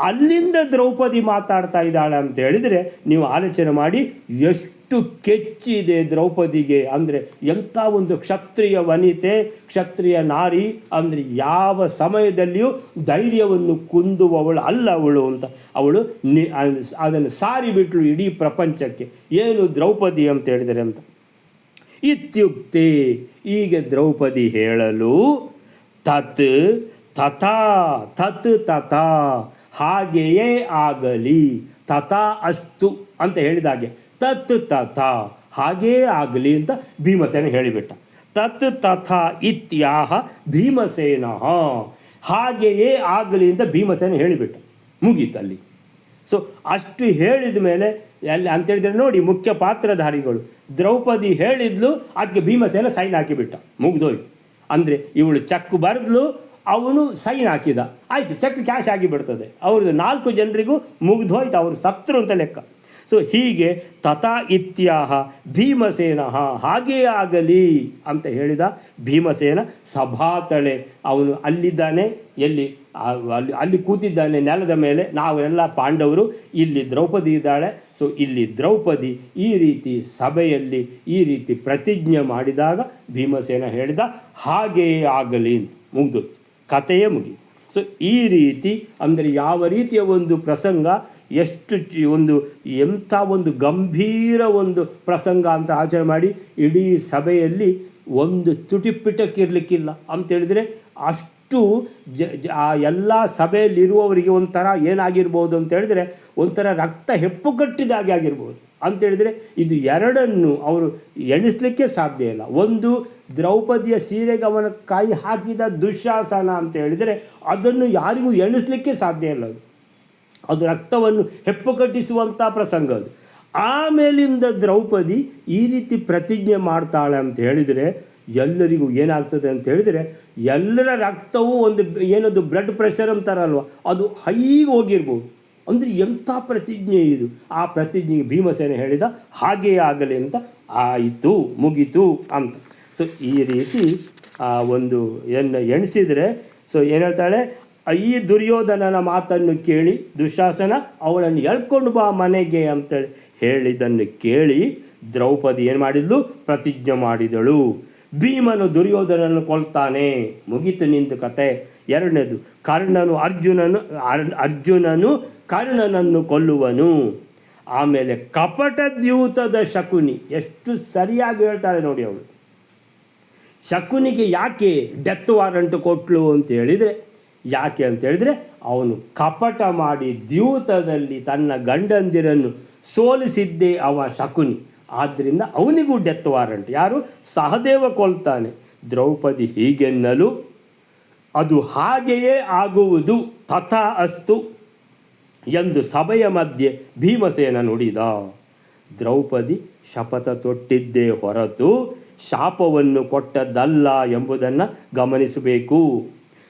ಅಲ್ಲಿಂದ ದ್ರೌಪದಿ ಮಾತಾಡ್ತಾ ಇದ್ದಾಳೆ ಅಂತ ಹೇಳಿದರೆ ನೀವು ಆಲೋಚನೆ ಮಾಡಿ ಎಷ್ಟು ಕೆಚ್ಚಿದೆ ದ್ರೌಪದಿಗೆ. ಅಂದರೆ ಎಂಥ ಒಂದು ಕ್ಷತ್ರಿಯ ವನಿತೆ, ಕ್ಷತ್ರಿಯ ನಾರಿ, ಅಂದರೆ ಯಾವ ಸಮಯದಲ್ಲಿಯೂ ಧೈರ್ಯವನ್ನು ಕುಂದುವವಳು ಅಲ್ಲ ಅವಳು ಅಂತ ಅವಳು ಅದನ್ನು ಸಾರಿಬಿಟ್ಲು ಇಡೀ ಪ್ರಪಂಚಕ್ಕೆ. ಏನು ದ್ರೌಪದಿ ಅಂತ ಹೇಳಿದರೆ ಅಂತ. ಇತ್ಯುಕ್ತೆ ಹೀಗೆ ದ್ರೌಪದಿ ಹೇಳಲು ತತ್ ತಥಾ ಹಾಗೆಯೇ ಆಗಲಿ, ತಥಾ ಅಸ್ತು ಅಂತ ಹೇಳಿದಾಗೆ ತತ್ ತಥಾ ಹಾಗೇ ಆಗಲಿ ಅಂತ ಭೀಮಸೇನ ಹೇಳಿಬಿಟ್ಟ. ತತ್ ತಥಾ ಇತ್ಯಾಹ ಭೀಮಸೇನ, ಹಾಗೆಯೇ ಆಗಲಿ ಅಂತ ಭೀಮಸೇನ ಹೇಳಿಬಿಟ್ಟ. ಮುಗೀತಲ್ಲಿ. ಸೊ ಅಷ್ಟು ಹೇಳಿದ ಮೇಲೆ ಎಲ್ಲಿ ಅಂತೇಳಿದರೆ ನೋಡಿ ಮುಖ್ಯ ಪಾತ್ರಧಾರಿಗಳು ದ್ರೌಪದಿ ಹೇಳಿದ್ಲು, ಅದಕ್ಕೆ ಭೀಮಸೇನ ಸೈನ್ ಹಾಕಿಬಿಟ್ಟ, ಮುಗ್ದೋಯ್ತು. ಅಂದರೆ ಇವಳು ಚೆಕ್ ಬರೆದ್ಲು, ಅವನು ಸೈನ್ ಹಾಕಿದ, ಆಯಿತು, ಚೆಕ್ ಕ್ಯಾಶ್ ಆಗಿಬಿಡ್ತದೆ. ಅವ್ರದ್ದು 4 ಜನರಿಗೂ ಮುಗ್ದೋಯ್ತು, ಅವರು ಸತ್ರು ಅಂತ ಲೆಕ್ಕ. ಸೊ ಹೀಗೆ ತಥಾ ಇತ್ಯಾಹ ಭೀಮಸೇನ, ಹಾಗೇ ಆಗಲಿ ಅಂತ ಹೇಳಿದ ಭೀಮಸೇನ. ಸಭಾತಳೆ ಅವನು ಅಲ್ಲಿದ್ದಾನೆ, ಅಲ್ಲಿ ಕೂತಿದ್ದಾನೆ ನೆಲದ ಮೇಲೆ. ನಾವೆಲ್ಲ ಪಾಂಡವರು, ಇಲ್ಲಿ ದ್ರೌಪದಿ ಇದ್ದಾಳೆ. ಸೊ ಇಲ್ಲಿ ದ್ರೌಪದಿ ಈ ರೀತಿ ಸಭೆಯಲ್ಲಿ ಈ ರೀತಿ ಪ್ರತಿಜ್ಞೆ ಮಾಡಿದಾಗ ಭೀಮಸೇನ ಹೇಳಿದ ಹಾಗೆಯೇ ಆಗಲಿ, ಮುಗಿದು ಕಥೆಯೇ ಮುಗಿ. ಸೊ ಈ ರೀತಿ ಅಂದರೆ ಯಾವ ರೀತಿಯ ಒಂದು ಪ್ರಸಂಗ, ಎಷ್ಟು ಎಂಥ ಒಂದು ಗಂಭೀರ ಒಂದು ಪ್ರಸಂಗ ಅಂತ ಆಚರಣೆ ಮಾಡಿ ಇಡೀ ಸಭೆಯಲ್ಲಿ ಒಂದು ತುಟಿಪಿಟಕ್ಕಿರಲಿಕ್ಕಿಲ್ಲ ಅಂತೇಳಿದರೆ ಅಷ್ಟು ಆ ಎಲ್ಲ ಸಭೆಯಲ್ಲಿರುವವರಿಗೆ ಒಂಥರ ಏನಾಗಿರ್ಬೋದು ಅಂತೇಳಿದರೆ ಒಂಥರ ರಕ್ತ ಹೆಪ್ಪುಗಟ್ಟಿದಾಗೆ ಆಗಿರ್ಬೋದು ಅಂತೇಳಿದರೆ ಇದು ಎರಡನ್ನು ಅವರು ಎಣಿಸಲಿಕ್ಕೆ ಸಾಧ್ಯ ಇಲ್ಲ. ಒಂದು ದ್ರೌಪದಿಯ ಸೀರೆಗೆ ಅವನ ಕೈ ಹಾಕಿದ ದುಶ್ಯಾಸನ ಅಂತ ಹೇಳಿದರೆ ಅದನ್ನು ಯಾರಿಗೂ ಎಣಿಸಲಿಕ್ಕೆ ಸಾಧ್ಯ ಇಲ್ಲ. ಅದು ರಕ್ತವನ್ನು ಹೆಪ್ಪುಗಟ್ಟಿಸುವಂಥ ಪ್ರಸಂಗ ಅದು. ಆಮೇಲಿಂದ ದ್ರೌಪದಿ ಈ ರೀತಿ ಪ್ರತಿಜ್ಞೆ ಮಾಡ್ತಾಳೆ ಅಂತ ಹೇಳಿದರೆ ಎಲ್ಲರಿಗೂ ಏನಾಗ್ತದೆ ಅಂತ ಹೇಳಿದರೆ ಎಲ್ಲರ ರಕ್ತವೂ ಏನದು ಬ್ಲಡ್ ಪ್ರೆಷರ್ ಅಂತಾರಲ್ವ, ಅದು ಹೈಗೆ ಹೋಗಿರ್ಬೋದು. ಅಂದರೆ ಎಂಥ ಪ್ರತಿಜ್ಞೆ ಇದು. ಆ ಪ್ರತಿಜ್ಞೆಗೆ ಭೀಮಸೇನ ಹೇಳಿದ ಹಾಗೇ ಆಗಲಿ ಅಂತ, ಆಯಿತು, ಮುಗೀತು ಅಂತ. ಸೊ ಈ ರೀತಿ ಒಂದು ಎಣಿಸಿದರೆ ಸೊ ಏನು ಹೇಳ್ತಾಳೆ, ಈ ದುರ್ಯೋಧನನ ಮಾತನ್ನು ಕೇಳಿ ದುಶ್ಯಾಸನ ಅವಳನ್ನು ಎಳ್ಕೊಂಡು ಬಾ ಮನೆಗೆ ಅಂತೇಳಿ ಹೇಳಿದ್ದನ್ನು ಕೇಳಿ ದ್ರೌಪದಿ ಏನು ಮಾಡಿದ್ಲು? ಪ್ರತಿಜ್ಞೆ ಮಾಡಿದಳು. ಭೀಮನು ದುರ್ಯೋಧನನ್ನು ಕೊಲ್ತಾನೆ, ಮುಗೀತು ನಿಂದು ಕತೆ. ಎರಡನೇದು ಅರ್ಜುನನು ಕರ್ಣನನ್ನು ಕೊಲ್ಲುವನು. ಆಮೇಲೆ ಕಪಟ ದ್ಯೂತದ ಶಕುನಿ, ಎಷ್ಟು ಸರಿಯಾಗಿ ಹೇಳ್ತಾಳೆ ನೋಡಿ ಅವಳು. ಶಕುನಿಗೆ ಯಾಕೆ ಡೆತ್ ವಾರಂಟ್ ಕೊಟ್ಲು ಅಂತ ಹೇಳಿದರೆ, ಯಾಕೆ ಅಂತ ಹೇಳಿದರೆ ಅವನು ಕಪಟ ಮಾಡಿ ದ್ಯೂತದಲ್ಲಿ ತನ್ನ ಗಂಡಂದಿರನ್ನು ಸೋಲಿಸಿದ್ದೇ ಅವ ಶಕುನಿ. ಆದ್ದರಿಂದ ಅವನಿಗೂ ಡೆತ್ ವಾರಂಟ್. ಯಾರು? ಸಹದೇವ ಕೊಲ್ತಾನೆ. ದ್ರೌಪದಿ ಹೀಗೆನ್ನಲು ಅದು ಹಾಗೆಯೇ ಆಗುವುದು, ತಥಾ ಅಸ್ತು ಎಂದು ಸಭೆಯ ಮಧ್ಯೆ ಭೀಮಸೇನ ನುಡಿದ. ದ್ರೌಪದಿ ಶಪಥ ತೊಟ್ಟಿದ್ದೇ ಹೊರತು ಶಾಪವನ್ನು ಕೊಟ್ಟದ್ದಲ್ಲ ಎಂಬುದನ್ನು ಗಮನಿಸಬೇಕು.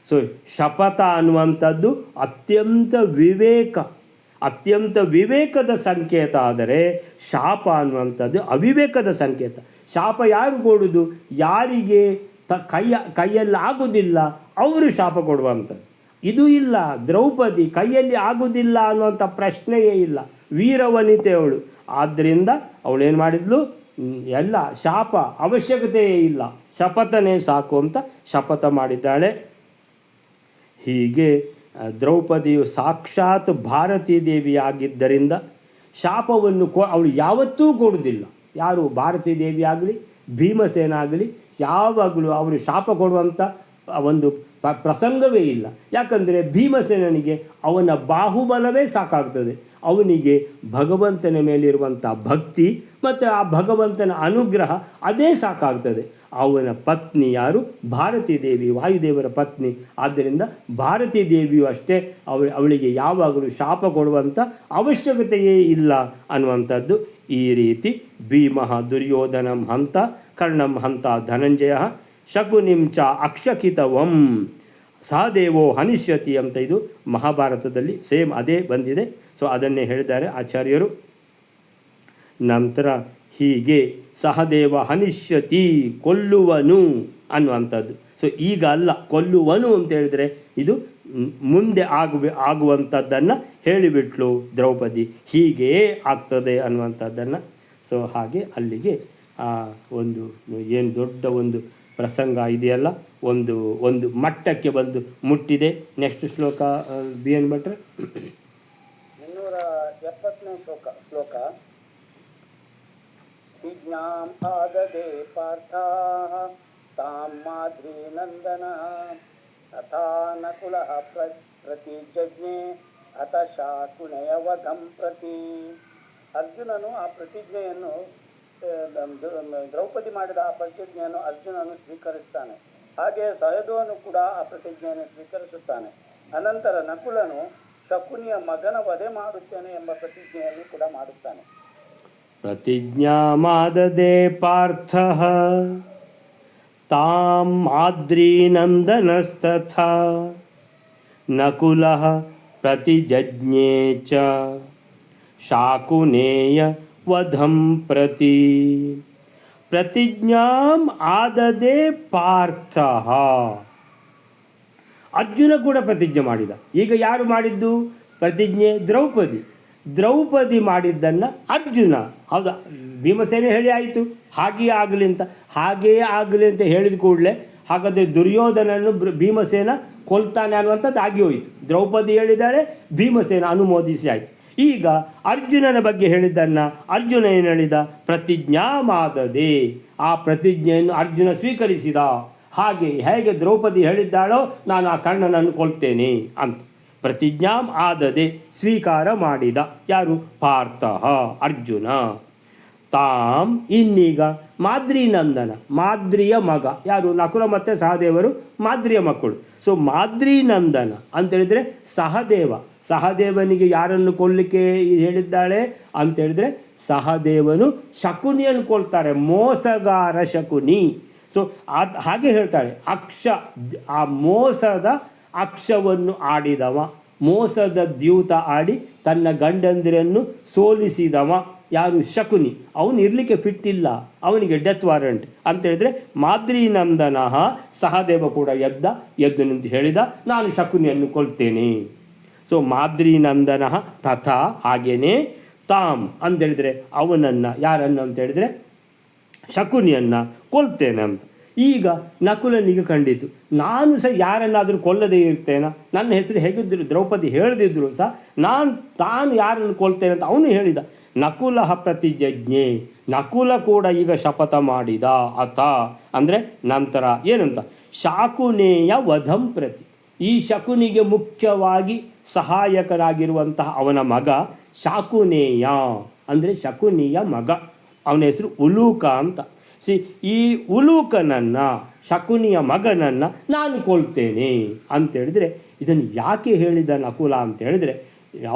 ಸೊ ಶಪಥ ಅನ್ನುವಂಥದ್ದು ಅತ್ಯಂತ ವಿವೇಕದ ಸಂಕೇತ. ಆದರೆ ಶಾಪ ಅನ್ನುವಂಥದ್ದು ಅವಿವೇಕದ ಸಂಕೇತ. ಶಾಪ ಯಾರು ಕೊಡುವುದು? ಯಾರಿಗೆ ಕೈಯಲ್ಲಿ ಆಗುವುದಿಲ್ಲ ಅವರು ಶಾಪ ಕೊಡುವಂಥದ್ದು. ಇದು ಇಲ್ಲ. ದ್ರೌಪದಿ ಕೈಯಲ್ಲಿ ಆಗುವುದಿಲ್ಲ ಅನ್ನುವಂಥ ಪ್ರಶ್ನೆಯೇ ಇಲ್ಲ. ವೀರವನಿತೆ ಅವಳು. ಆದ್ದರಿಂದ ಅವಳೇನು ಮಾಡಿದ್ಲು? ಎಲ್ಲ ಶಾಪ ಅವಶ್ಯಕತೆಯೇ ಇಲ್ಲ, ಶಪಥನೇ ಸಾಕು ಅಂತ ಶಪಥ ಮಾಡಿದ್ದಾಳೆ. ಹೀಗೆ ದ್ರೌಪದಿಯು ಸಾಕ್ಷಾತ್ ಭಾರತೀ ದೇವಿ ಆಗಿದ್ದರಿಂದ ಶಾಪವನ್ನು ಅವಳು ಯಾವತ್ತೂ ಕೊಡುವುದಿಲ್ಲ. ಯಾರು? ಭಾರತೀ ದೇವಿ ಆಗಲಿ ಭೀಮಸೇನ ಆಗಲಿ ಯಾವಾಗಲೂ ಅವರು ಶಾಪ ಕೊಡುವಂಥ ಒಂದು ಪ್ರಸಂಗವೇ ಇಲ್ಲ. ಯಾಕಂದರೆ ಭೀಮಸೇನನಿಗೆ ಅವನ ಬಾಹುಬಲವೇ ಸಾಕಾಗ್ತದೆ. ಅವನಿಗೆ ಭಗವಂತನ ಮೇಲಿರುವಂಥ ಭಕ್ತಿ ಮತ್ತು ಆ ಭಗವಂತನ ಅನುಗ್ರಹ ಅದೇ ಸಾಕಾಗ್ತದೆ. ಅವನ ಪತ್ನಿ ಯಾರು? ಭಾರತೀ ದೇವಿ, ವಾಯುದೇವರ ಪತ್ನಿ. ಆದ್ದರಿಂದ ಭಾರತೀ ದೇವಿಯು ಅಷ್ಟೇ ಅವಳಿಗೆ ಯಾವಾಗಲೂ ಶಾಪ ಕೊಡುವಂಥ ಅವಶ್ಯಕತೆಯೇ ಇಲ್ಲ ಅನ್ನುವಂಥದ್ದು. ಈ ರೀತಿ ಭೀಮಃ ದುರ್ಯೋಧನಂ ಹಂತ ಕರ್ಣಂ ಹಂತ ಧನಂಜಯ ಶಕುನಿಂ ಚ ಅಕ್ಷಕಿತವಂ ಸಹದೇವೋ ಹನಿಷ್ಯತಿ ಅಂತ ಇದು ಮಹಾಭಾರತದಲ್ಲಿ ಸೇಮ್ ಅದೇ ಬಂದಿದೆ. ಸೊ ಅದನ್ನೇ ಹೇಳಿದ್ದಾರೆ ಆಚಾರ್ಯರು. ನಂತರ ಹೀಗೆ ಸಹದೇವ ಹನಿಷ್ಯತಿ, ಕೊಲ್ಲುವನು ಅನ್ನುವಂಥದ್ದು. ಸೊ ಈಗ ಅಲ್ಲ, ಕೊಲ್ಲುವನು ಅಂತ ಹೇಳಿದರೆ ಇದು ಮುಂದೆ ಆಗುವಂಥದ್ದನ್ನು ಹೇಳಿಬಿಟ್ಲು ದ್ರೌಪದಿ. ಹೀಗೇ ಆಗ್ತದೆ ಅನ್ನುವಂಥದ್ದನ್ನು. ಸೊ ಹಾಗೆ ಅಲ್ಲಿಗೆ ಒಂದು ಏನು ದೊಡ್ಡ ಒಂದು ಪ್ರಸಂಗ ಇದೆಯಲ್ಲ, ಒಂದು ಮಟ್ಟಕ್ಕೆ ಬಂದು ಮುಟ್ಟಿದೆ. ನೆಕ್ಸ್ಟ್ ಶ್ಲೋಕ ಬಿ ಎನ್ ಭಟ್ರೆ 270ನೇ ಶ್ಲೋಕ. ವಿಜ್ಞಾಂ ಆದದೆ ಪಾರ್ಥಾಃ ತಾಂ ಮಾದ್ರಿ ನಂದನ ತಥಾ ನಕುಲಃ ಪ್ರತಿಜಜ್ಞೆ ಅಥ ಶಾಕುನೆಯ ವಧಂ ಪ್ರತಿ. ಅರ್ಜುನನು ಆ ಪ್ರತಿಜ್ಞೆಯನ್ನು ದ್ರೌಪದಿ ಮಾಡಿದ ಆ ಪ್ರತಿಜ್ಞೆಯನ್ನು ಅರ್ಜುನನು ಸ್ವೀಕರಿಸ್ತಾನೆ. ಹಾಗೆ ಸಹದೇವನು ಕೂಡ ಆ ಪ್ರತಿಜ್ಞೆಯನ್ನು ಸ್ವೀಕರಿಸುತ್ತಾನೆ. ಅನಂತರ ನಕುಲನು ಶಕುನಿಯ ಮಗನ ವಧೆ ಮಾಡುತ್ತೇನೆ ಎಂಬ ಪ್ರತಿಜ್ಞೆಯನ್ನು ಕೂಡ ಮಾಡುತ್ತಾನೆ. ಪ್ರತಿಜ್ಞಾ ಮಾದದೆ ಪಾರ್ಥಃ ತಾಂ ಮಾದ್ರಿ ನಂದನಸ್ತಥಾ ನಕುಲಃ ಪ್ರತಿಜಜ್ಞೆ ಚ ಶಾಕುನೇಯ ವಧಂ ಪ್ರತಿ. ಪ್ರತಿಜ್ಞಾಂ ಆದದೆ ಪಾರ್ಥಃ. ಅರ್ಜುನ ಕೂಡ ಪ್ರತಿಜ್ಞೆ ಮಾಡಿದ. ಈಗ ಯಾರು ಮಾಡಿದ್ದು ಪ್ರತಿಜ್ಞೆ? ದ್ರೌಪದಿ ಮಾಡಿದ್ದನ್ನು ಅರ್ಜುನ. ಹೌದಾ? ಭೀಮಸೇನೆ ಹೇಳಿ ಆಯಿತು ಹಾಗೆಯೇ ಆಗಲಿ ಅಂತ ಹೇಳಿದ ಕೂಡಲೇ ಹಾಗಾದರೆ ದುರ್ಯೋಧನನ್ನು ಭೀಮಸೇನ ಕೊಲ್ತಾನೆ ಅನ್ನುವಂಥದ್ದು ಆಗಿ ಹೋಯಿತು. ದ್ರೌಪದಿ ಹೇಳಿದ್ದಾಳೆ, ಭೀಮಸೇನ ಅನುಮೋದಿಸಿ ಆಯಿತು. ಈಗ ಅರ್ಜುನನ ಬಗ್ಗೆ ಹೇಳಿದ್ದನ್ನು ಅರ್ಜುನ ಏನು ಹೇಳಿದ? ಪ್ರತಿಜ್ಞಾ ಮಾದದೆ. ಆ ಪ್ರತಿಜ್ಞೆಯನ್ನು ಅರ್ಜುನ ಸ್ವೀಕರಿಸಿದ. ಹೇಗೆ ದ್ರೌಪದಿ ಹೇಳಿದ್ದಾಳೋ ನಾನು ಆ ಕರ್ಣನನ್ನು ಕೊಲ್ತೇನೆ ಅಂತ ಪ್ರತಿಜ್ಞಾಂ ಆದದೆ ಸ್ವೀಕಾರ ಮಾಡಿದ. ಯಾರು? ಪಾರ್ಥಃ, ಅರ್ಜುನ. ತಾಂ ಇನ್ನೀಗ ಮಾದ್ರಿ ನಂದನ, ಮಾದ್ರಿಯ ಮಗ. ಯಾರು? ನಕುಲ ಮತ್ತು ಸಹದೇವರು ಮಾದ್ರಿಯ ಮಕ್ಕಳು. ಸೊ ಮಾದ್ರಿ ನಂದನ ಅಂತೇಳಿದರೆ ಸಹದೇವನಿಗೆ ಯಾರನ್ನು ಕೊಲ್ಲಲಿಕ್ಕೆ ಹೇಳಿದ್ದಾಳೆ ಅಂತೇಳಿದರೆ ಸಹದೇವನು ಶಕುನಿಯನ್ನು ಕೊಲ್ತಾರೆ, ಮೋಸಗಾರ ಶಕುನಿ. ಸೊ ಹಾಗೆ ಹೇಳ್ತಾಳೆ, ಆ ಮೋಸದ ಅಕ್ಷವನ್ನು ಆಡಿದವ, ಮೋಸದ ದ್ಯೂತ ಆಡಿ ತನ್ನ ಗಂಡಂದಿರನ್ನು ಸೋಲಿಸಿದವ ಯಾರು? ಶಕುನಿ. ಅವನು ಇರಲಿಕ್ಕೆ ಫಿಟ್ ಇಲ್ಲ, ಅವನಿಗೆ ಡೆತ್ ವಾರಂಟ್ ಅಂತೇಳಿದರೆ ಮಾದ್ರಿ ನಂದನ ಸಹದೇವ ಕೂಡ ಎದ್ದು ನಿಂತು ಹೇಳಿದ, ನಾನು ಶಕುನಿಯನ್ನು ಕೊಲ್ತೇನೆ. ಸೊ ಮಾದ್ರಿ ನಂದನ ತಥಾ ಹಾಗೇನೆ ತಾಮ್ ಅಂತೇಳಿದರೆ ಅವನನ್ನು, ಯಾರನ್ನು ಅಂತೇಳಿದರೆ ಶಕುನಿಯನ್ನು ಕೊಲ್ತೇನೆ ಅಂತ. ಈಗ ನಕುಲನಿಗೆ ಕಂಡಿತು, ನಾನು ಸಹ ಯಾರನ್ನಾದರೂ ಕೊಲ್ಲದೇ ಇರ್ತೇನೆ, ನನ್ನ ಹೆಸರು ಹೇಗಿದ್ದರು ದ್ರೌಪದಿ ಹೇಳದಿದ್ರು ಸಹ ತಾನು ಯಾರನ್ನು ಕೊಲ್ತೇನೆ ಅಂತ ಅವನು ಹೇಳಿದ. ನಕುಲ ಪ್ರತಿಜಜ್ಞೆ, ನಕುಲ ಕೂಡ ಈಗ ಶಪಥ ಮಾಡಿದ. ಅಥ ಅಂದರೆ ನಂತರ ಏನಂತ? ಶಾಕುನೇಯ ವಧಂ ಪ್ರತಿ, ಈ ಶಕುನಿಗೆ ಮುಖ್ಯವಾಗಿ ಸಹಾಯಕರಾಗಿರುವಂತಹ ಅವನ ಮಗ ಶಾಕುನೇಯ, ಅಂದರೆ ಶಕುನಿಯ ಮಗ. ಅವನ ಹೆಸರು ಉಲೂಕ ಅಂತ. ಈ ಉಲೂಕನನ್ನು, ಶಕುನಿಯ ಮಗನನ್ನು ನಾನು ಕೊಲ್ತೇನೆ ಅಂತೇಳಿದರೆ, ಇದನ್ನು ಯಾಕೆ ಹೇಳಿದ ನಕುಲ ಅಂತ ಹೇಳಿದರೆ,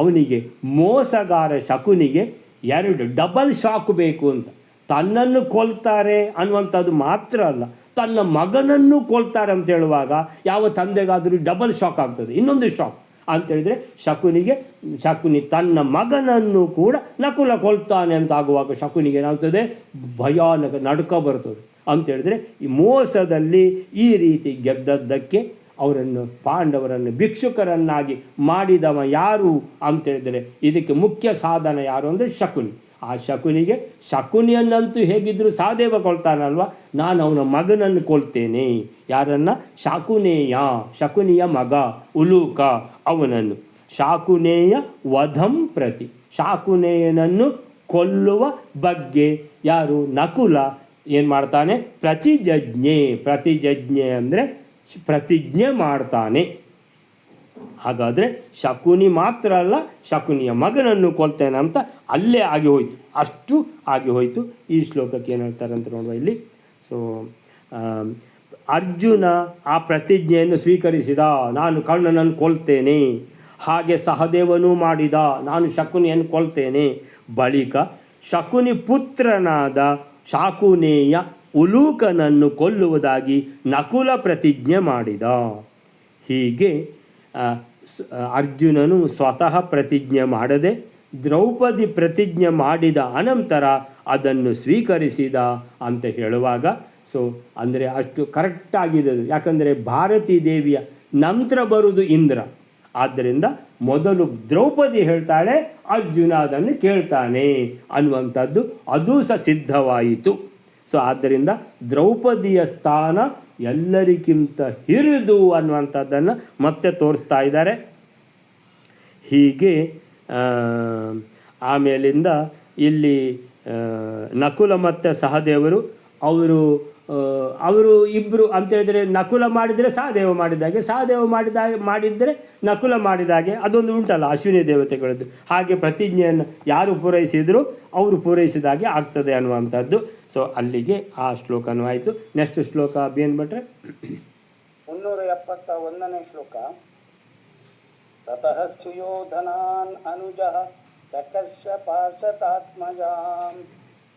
ಅವನಿಗೆ ಮೋಸಗಾರ ಶಕುನಿಗೆ 2 ಡಬಲ್ ಶಾಕ್ ಬೇಕು ಅಂತ. ತನ್ನನ್ನು ಕೊಲ್ತಾರೆ ಅನ್ನುವಂಥದ್ದು ಮಾತ್ರ ಅಲ್ಲ, ತನ್ನ ಮಗನನ್ನು ಕೊಲ್ತಾರೆ ಅಂತ ಹೇಳುವಾಗ ಯಾವ ತಂದೆಗಾದರೂ ಡಬಲ್ ಶಾಕ್ ಆಗ್ತದೆ, ಇನ್ನೊಂದು ಶಾಕ್ ಅಂತೇಳಿದರೆ ಶಕುನಿ ತನ್ನ ಮಗನನ್ನು ಕೂಡ ನಕುಲ ಕೊಲ್ತಾನೆ ಅಂತ ಆಗುವಾಗ ಶಕುನಿಗೆ ಏನಾಗ್ತದೆ, ಭಯಾನಕ ನಡುಕ ಬರ್ತದೆ. ಅಂತೇಳಿದರೆ ಈ ಮೋಸದಲ್ಲಿ ಈ ರೀತಿ ಗೆದ್ದದ್ದಕ್ಕೆ ಅವರನ್ನು, ಪಾಂಡವರನ್ನು ಭಿಕ್ಷುಕರನ್ನಾಗಿ ಮಾಡಿದವ ಯಾರು ಅಂತೇಳಿದರೆ ಇದಕ್ಕೆ ಮುಖ್ಯ ಸಾಧನ ಯಾರು ಅಂದರೆ ಶಕುನಿ. ಆ ಶಕುನಿಯನ್ನಂತೂ ಹೇಗಿದ್ದರೂ ಸಹದೇವ ಕೊಲ್ತಾನಲ್ವ, ನಾನು ಅವನ ಮಗನನ್ನು ಕೊಲ್ತೇನೆ. ಯಾರನ್ನು? ಶಕುನಿಯ ಮಗ ಉಲೂಕ, ಅವನನ್ನು. ಶಾಕುನೇಯ ವಧಂ ಪ್ರತಿ, ಶಾಕುನೇಯನನ್ನು ಕೊಲ್ಲುವ ಬಗ್ಗೆ ಯಾರು? ನಕುಲ ಏನು ಮಾಡ್ತಾನೆ? ಪ್ರತಿಜಜ್ಞೆ ಅಂದರೆ ಪ್ರತಿಜ್ಞೆ ಮಾಡ್ತಾನೆ. ಹಾಗಾದರೆ ಶಕುನಿ ಮಾತ್ರ ಅಲ್ಲ, ಶಕುನಿಯ ಮಗನನ್ನು ಕೊಲ್ತೇನೆ ಅಂತ ಅಲ್ಲೇ ಆಗಿ ಹೋಯಿತು, ಅಷ್ಟು ಆಗಿ ಹೋಯಿತು. ಈ ಶ್ಲೋಕಕ್ಕೆ ಏನು ಹೇಳ್ತಾರೆ ಅಂತ ನೋಡುವ ಇಲ್ಲಿ. ಸೊ ಅರ್ಜುನ ಆ ಪ್ರತಿಜ್ಞೆಯನ್ನು ಸ್ವೀಕರಿಸಿದ, ನಾನು ಕರ್ಣನನ್ನು ಕೊಲ್ತೇನೆ. ಹಾಗೆ ಸಹದೇವನೂ ಮಾಡಿದ, ನಾನು ಶಕುನಿಯನ್ನು ಕೊಲ್ತೇನೆ. ಬಳಿಕ ಶಕುನಿ ಪುತ್ರನಾದ ಶಾಕುನೇಯ ಉಲೂಕನನ್ನು ಕೊಲ್ಲುವುದಾಗಿ ನಕುಲ ಪ್ರತಿಜ್ಞೆ ಮಾಡಿದ. ಹೀಗೆ ಅರ್ಜುನನು ಸ್ವತಃ ಪ್ರತಿಜ್ಞೆ ಮಾಡದೆ ದ್ರೌಪದಿ ಪ್ರತಿಜ್ಞೆ ಮಾಡಿದ ಅನಂತರ ಅದನ್ನು ಸ್ವೀಕರಿಸಿದ ಅಂತ ಹೇಳುವಾಗ, ಸೊ ಅಂದರೆ ಅಷ್ಟು ಕರೆಕ್ಟಾಗಿದೆ. ಯಾಕಂದರೆ ಭಾರತೀ ದೇವಿಯ ನಂತರ ಬರುವುದು ಇಂದ್ರ. ಆದ್ದರಿಂದ ಮೊದಲು ದ್ರೌಪದಿ ಹೇಳ್ತಾಳೆ, ಅರ್ಜುನ ಅದನ್ನು ಕೇಳ್ತಾನೆ ಅನ್ನುವಂಥದ್ದು ಅದು ಸಹ ಸಿದ್ಧವಾಯಿತು. ಸೊ ಆದ್ದರಿಂದ ದ್ರೌಪದಿಯ ಸ್ಥಾನ ಎಲ್ಲರಿಗಿಂತ ಹಿರಿದು ಅನ್ನುವಂಥದ್ದನ್ನು ಮತ್ತೆ ತೋರಿಸ್ತಾ ಇದ್ದಾರೆ. ಹೀಗೆ ಆಮೇಲಿಂದ ಇಲ್ಲಿ ನಕುಲ ಮತ್ತು ಸಹದೇವರು ಅವರು ಇಬ್ಬರು ಅಂತೇಳಿದರೆ, ನಕುಲ ಮಾಡಿದರೆ ಸಹದೇವ ಮಾಡಿದಾಗೆ, ಸಹದೇವ ಮಾಡಿದ್ದರೆ ನಕುಲ ಮಾಡಿದಾಗೆ. ಅದೊಂದು ಉಂಟಲ್ಲ ಅಶ್ವಿನಿ ದೇವತೆಗಳದ್ದು. ಹಾಗೆ ಪ್ರತಿಜ್ಞೆಯನ್ನು ಯಾರು ಪೂರೈಸಿದರೂ ಅವರು ಪೂರೈಸಿದಾಗೆ ಆಗ್ತದೆ ಅನ್ನುವಂಥದ್ದು. ಸೊ ಅಲ್ಲಿಗೆ ಆ ಶ್ಲೋಕನೂ ಆಯಿತು. ನೆಕ್ಸ್ಟ್ ಶ್ಲೋಕ ಬೇನ್ ಭಟ್ರೆ 371ನೇ ಶ್ಲೋಕ. ತತಃ ಸುಯೋಧನಾನ್ ಅನುಜಃ ಚಕರ್ಷ ಪಾರ್ಷತಾತ್ಮಜಾಂ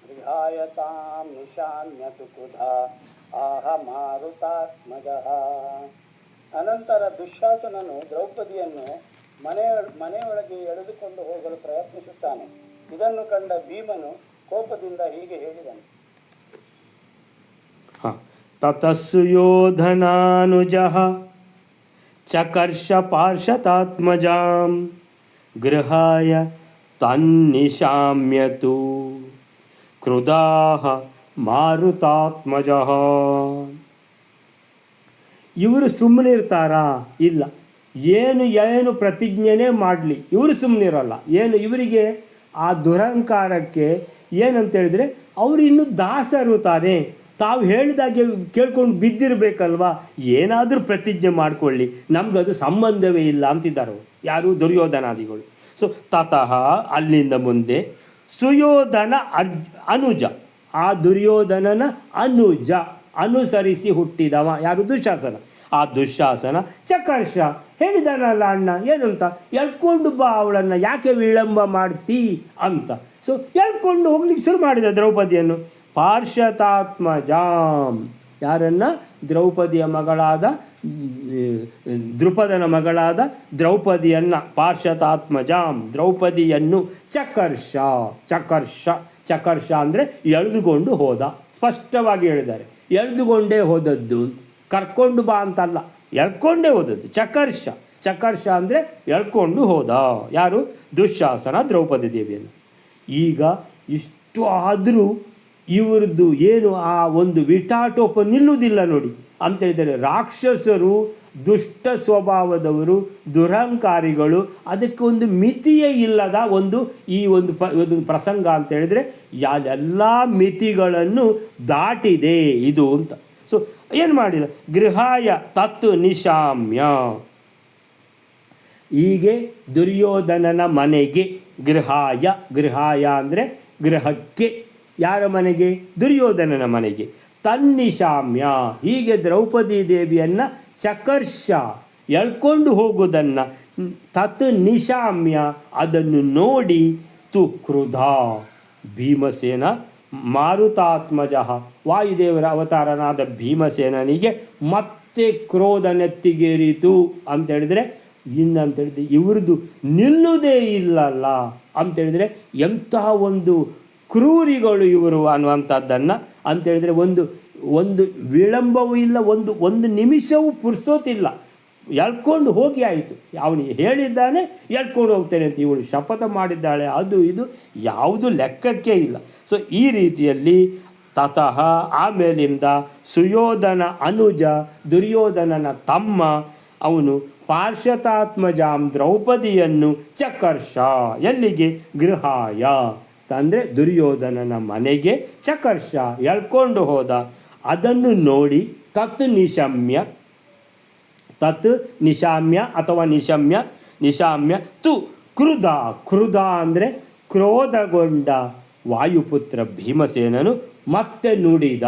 ಗೃಹಾಯ ತಾಂ ನಿಶಾಮ್ಯತು ಕ್ರುಧಾ ಆಹ ಮಾರುತಾತ್ಮಜಃ. ಅನಂತರ ದುಶ್ಯಾಸನನು ದ್ರೌಪದಿಯನ್ನು ಮನೆಯೊಳಗೆ ಎಳೆದುಕೊಂಡು ಹೋಗಲು ಪ್ರಯತ್ನಿಸುತ್ತಾನೆ. ಇದನ್ನು ಕಂಡ ಭೀಮನು ಕೋಪದಿಂದ ಹೀಗೆ ಹೇಳಿದನು. ತತಸ್ಸುಯೋಧನಾನುಜಃ ಚಕರ್ಷ ಪಾರ್ಷತಾತ್ಮಜಾಂ ಗೃಹಾಯ ತನ್ನಿಶಾಮ್ಯತು ಕ್ರುಧಾಃ ಮಾರುತಾತ್ಮಜಃ. ಇವರು ಸುಮ್ಮನಿರ್ತಾರಾ? ಇಲ್ಲ. ಏನು ಪ್ರತಿಜ್ಞೆನೇ ಮಾಡಲಿ ಇವರು ಸುಮ್ಮನಿರಲ್ಲ. ಇವರಿಗೆ ಆ ದುರಹಂಕಾರಕ್ಕೆ ಏನಂತೇಳಿದರೆ, ಅವರು ಇನ್ನೂ ದಾಸರು ತಾನೇ, ತಾವು ಹೇಳಿದಾಗೆ ಕೇಳ್ಕೊಂಡು ಬಿದ್ದಿರಬೇಕಲ್ವ. ಏನಾದರೂ ಪ್ರತಿಜ್ಞೆ ಮಾಡಿಕೊಳ್ಳಿ, ನಮಗದು ಸಂಬಂಧವೇ ಇಲ್ಲ ಅಂತಿದ್ದಾರೆ ಯಾರು? ದುರ್ಯೋಧನಾದಿಗಳು. ಸೊ ತತಃ ಅಲ್ಲಿಂದ ಮುಂದೆ ಸುಯೋಧನ ಅನುಜ, ಆ ದುರ್ಯೋಧನನ ಅನುಸರಿಸಿ ಹುಟ್ಟಿದವ ಯಾರು? ದುಶ್ಯಾಸನ. ಆ ದುಶ್ಯಾಸನ ಚಕರ್ಷ ಹೇಳಿದನಲ್ಲ ಅಣ್ಣ ಏನಂತ, ಎಳ್ಕೊಂಡು ಬಾ ಅವಳನ್ನು, ಯಾಕೆ ವಿಳಂಬ ಮಾಡ್ತೀ ಅಂತ. ಸೊ ಎಳ್ಕೊಂಡು ಹೋಗ್ಲಿಕ್ಕೆ ಶುರು ಮಾಡಿದ ದ್ರೌಪದಿಯನ್ನು. ಪಾರ್ಷತಾತ್ಮಜಾಂ, ಯಾರನ್ನು? ದ್ರೌಪದಿಯ ಮಗಳಾದ ದೃಪದನ ಮಗಳಾದ ದ್ರೌಪದಿಯನ್ನು, ಪಾರ್ಷತಾತ್ಮಜಾಂ ದ್ರೌಪದಿಯನ್ನು ಚಕರ್ಷ ಅಂದರೆ ಎಳೆದುಕೊಂಡು ಹೋದ. ಸ್ಪಷ್ಟವಾಗಿ ಹೇಳಿದ್ದಾರೆ, ಎಳೆದುಕೊಂಡೇ ಹೋದದ್ದು, ಕರ್ಕೊಂಡು ಬಾ ಅಂತಲ್ಲ, ಎಳ್ಕೊಂಡೇ ಹೋದದ್ದು. ಚಕರ್ಷ ಅಂದರೆ ಎಳ್ಕೊಂಡು ಹೋದ. ಯಾರು? ದುಶ್ಯಾಸನ ದ್ರೌಪದಿ ದೇವಿಯನ್ನು. ಈಗ ಇಷ್ಟು ಆದರೂ ಇವ್ರದ್ದು ಏನು ಆ ಒಂದು ವಿಟಾಟೋಪ ನಿಲ್ಲುವುದಿಲ್ಲ ನೋಡಿ ಅಂತೇಳಿದರೆ. ರಾಕ್ಷಸರು, ದುಷ್ಟ ಸ್ವಭಾವದವರು, ದುರಹಂಕಾರಿಗಳು, ಅದಕ್ಕೆ ಒಂದು ಮಿತಿಯೇ ಇಲ್ಲದ ಒಂದು ಪ್ರಸಂಗ ಅಂತೇಳಿದರೆ ಎಲ್ಲ ಮಿತಿಗಳನ್ನು ದಾಟಿದೆ ಇದು ಅಂತ. ಸೊ ಏನು ಮಾಡಿದ? ಗೃಹಾಯ ತತ್ತು ನಿಶಾಮ್ಯ, ಹೀಗೆ ದುರ್ಯೋಧನನ ಮನೆಗೆ ಗೃಹಾಯ ಅಂದರೆ ಗೃಹಕ್ಕೆ, ಯಾರ ಮನೆಗೆ? ದುರ್ಯೋಧನನ ಮನೆಗೆ. ತನ್ನಿಶಾಮ್ಯ, ಹೀಗೆ ದ್ರೌಪದಿ ದೇವಿಯನ್ನು ಚಕರ್ಷ ಎಳ್ಕೊಂಡು ಹೋಗುವುದನ್ನು, ತತ್ ನಿಶಾಮ್ಯ ಅದನ್ನು ನೋಡಿ, ತು ಕ್ರುಧ ಭೀಮಸೇನ ಮಾರುತಾತ್ಮಜ ವಾಯುದೇವರ ಅವತಾರನಾದ ಭೀಮಸೇನನಿಗೆ ಮತ್ತೆ ಕ್ರೋಧ ನೆತ್ತಿಗೇರಿತು ಅಂತೇಳಿದರೆ, ಇನ್ನಂತೇಳಿದ್ರೆ ಇವ್ರದ್ದು ನಿಲ್ಲುವುದೇ ಇಲ್ಲಲ್ಲ ಅಂತೇಳಿದರೆ ಎಂತಹ ಒಂದು ಕ್ರೂರಿಗಳು ಇವರು ಅನ್ನುವಂಥದ್ದನ್ನು ಅಂತೇಳಿದರೆ ಒಂದು ವಿಳಂಬವೂ ಇಲ್ಲ, ಒಂದು ನಿಮಿಷವೂ ಪುರ್ಸೋತಿಲ್ಲ, ಎಳ್ಕೊಂಡು ಹೋಗಿ ಆಯಿತು. ಅವನಿಗೆ ಹೇಳಿದ್ದಾನೆ ಎಳ್ಕೊಂಡು ಹೋಗ್ತೇನೆ ಅಂತ ಇವಳು ಶಪಥ ಮಾಡಿದ್ದಾಳೆ, ಅದು ಇದು ಯಾವುದು ಲೆಕ್ಕಕ್ಕೆ ಇಲ್ಲ. ಸೊ ಈ ರೀತಿಯಲ್ಲಿ ತತಃ ಆಮೇಲಿಂದ ಸುಯೋಧನ ಅನುಜ ದುರ್ಯೋಧನನ ತಮ್ಮ ಅವನು ಪಾರ್ಶ್ವತಾತ್ಮಜಾಂ ದ್ರೌಪದಿಯನ್ನು ಚಕರ್ಷ, ಎಲ್ಲಿಗೆ? ಗೃಹಾಯ ಅಂದರೆ ದುರ್ಯೋಧನನ ಮನೆಗೆ ಚಕರ್ಷ ಎಳ್ಕೊಂಡು ಹೋದ. ಅದನ್ನು ನೋಡಿ ತತ್ ನಿಶಾಮ್ಯ ಅಥವಾ ನಿಶಾಮ್ಯ ತು ಕ್ರುಧ ಅಂದರೆ ಕ್ರೋಧಗೊಂಡ ವಾಯುಪುತ್ರ ಭೀಮಸೇನನು ಮತ್ತೆ ನುಡಿದ.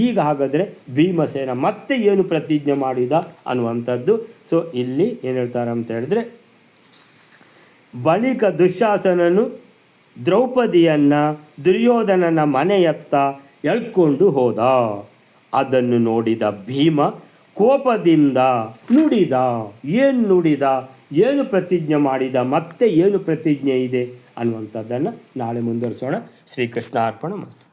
ಈಗ ಹಾಗಾದರೆ ಭೀಮಸೇನ ಮತ್ತೆ ಏನು ಪ್ರತಿಜ್ಞೆ ಮಾಡಿದ ಅನ್ನುವಂಥದ್ದು. ಸೊ ಇಲ್ಲಿ ಏನು ಹೇಳ್ತಾರೆ ಅಂತ ಹೇಳಿದ್ರೆ, ಬಳಿಕ ದುಶ್ಯಾಸನನು ದ್ರೌಪದಿಯನ್ನು ದುರ್ಯೋಧನನ ಮನೆಯತ್ತ ಎಳ್ಕೊಂಡು ಹೋದ. ಅದನ್ನು ನೋಡಿದ ಭೀಮ ಕೋಪದಿಂದ ನುಡಿದ. ಏನು ನುಡಿದ, ಏನು ಪ್ರತಿಜ್ಞೆ ಮಾಡಿದ, ಮತ್ತೆ ಏನು ಪ್ರತಿಜ್ಞೆ ಇದೆ ಅನ್ನುವಂಥದ್ದನ್ನು ನಾಳೆ ಮುಂದುವರಿಸೋಣ. ಶ್ರೀಕೃಷ್ಣ ಅರ್ಪಣ ಮಸ್ತು.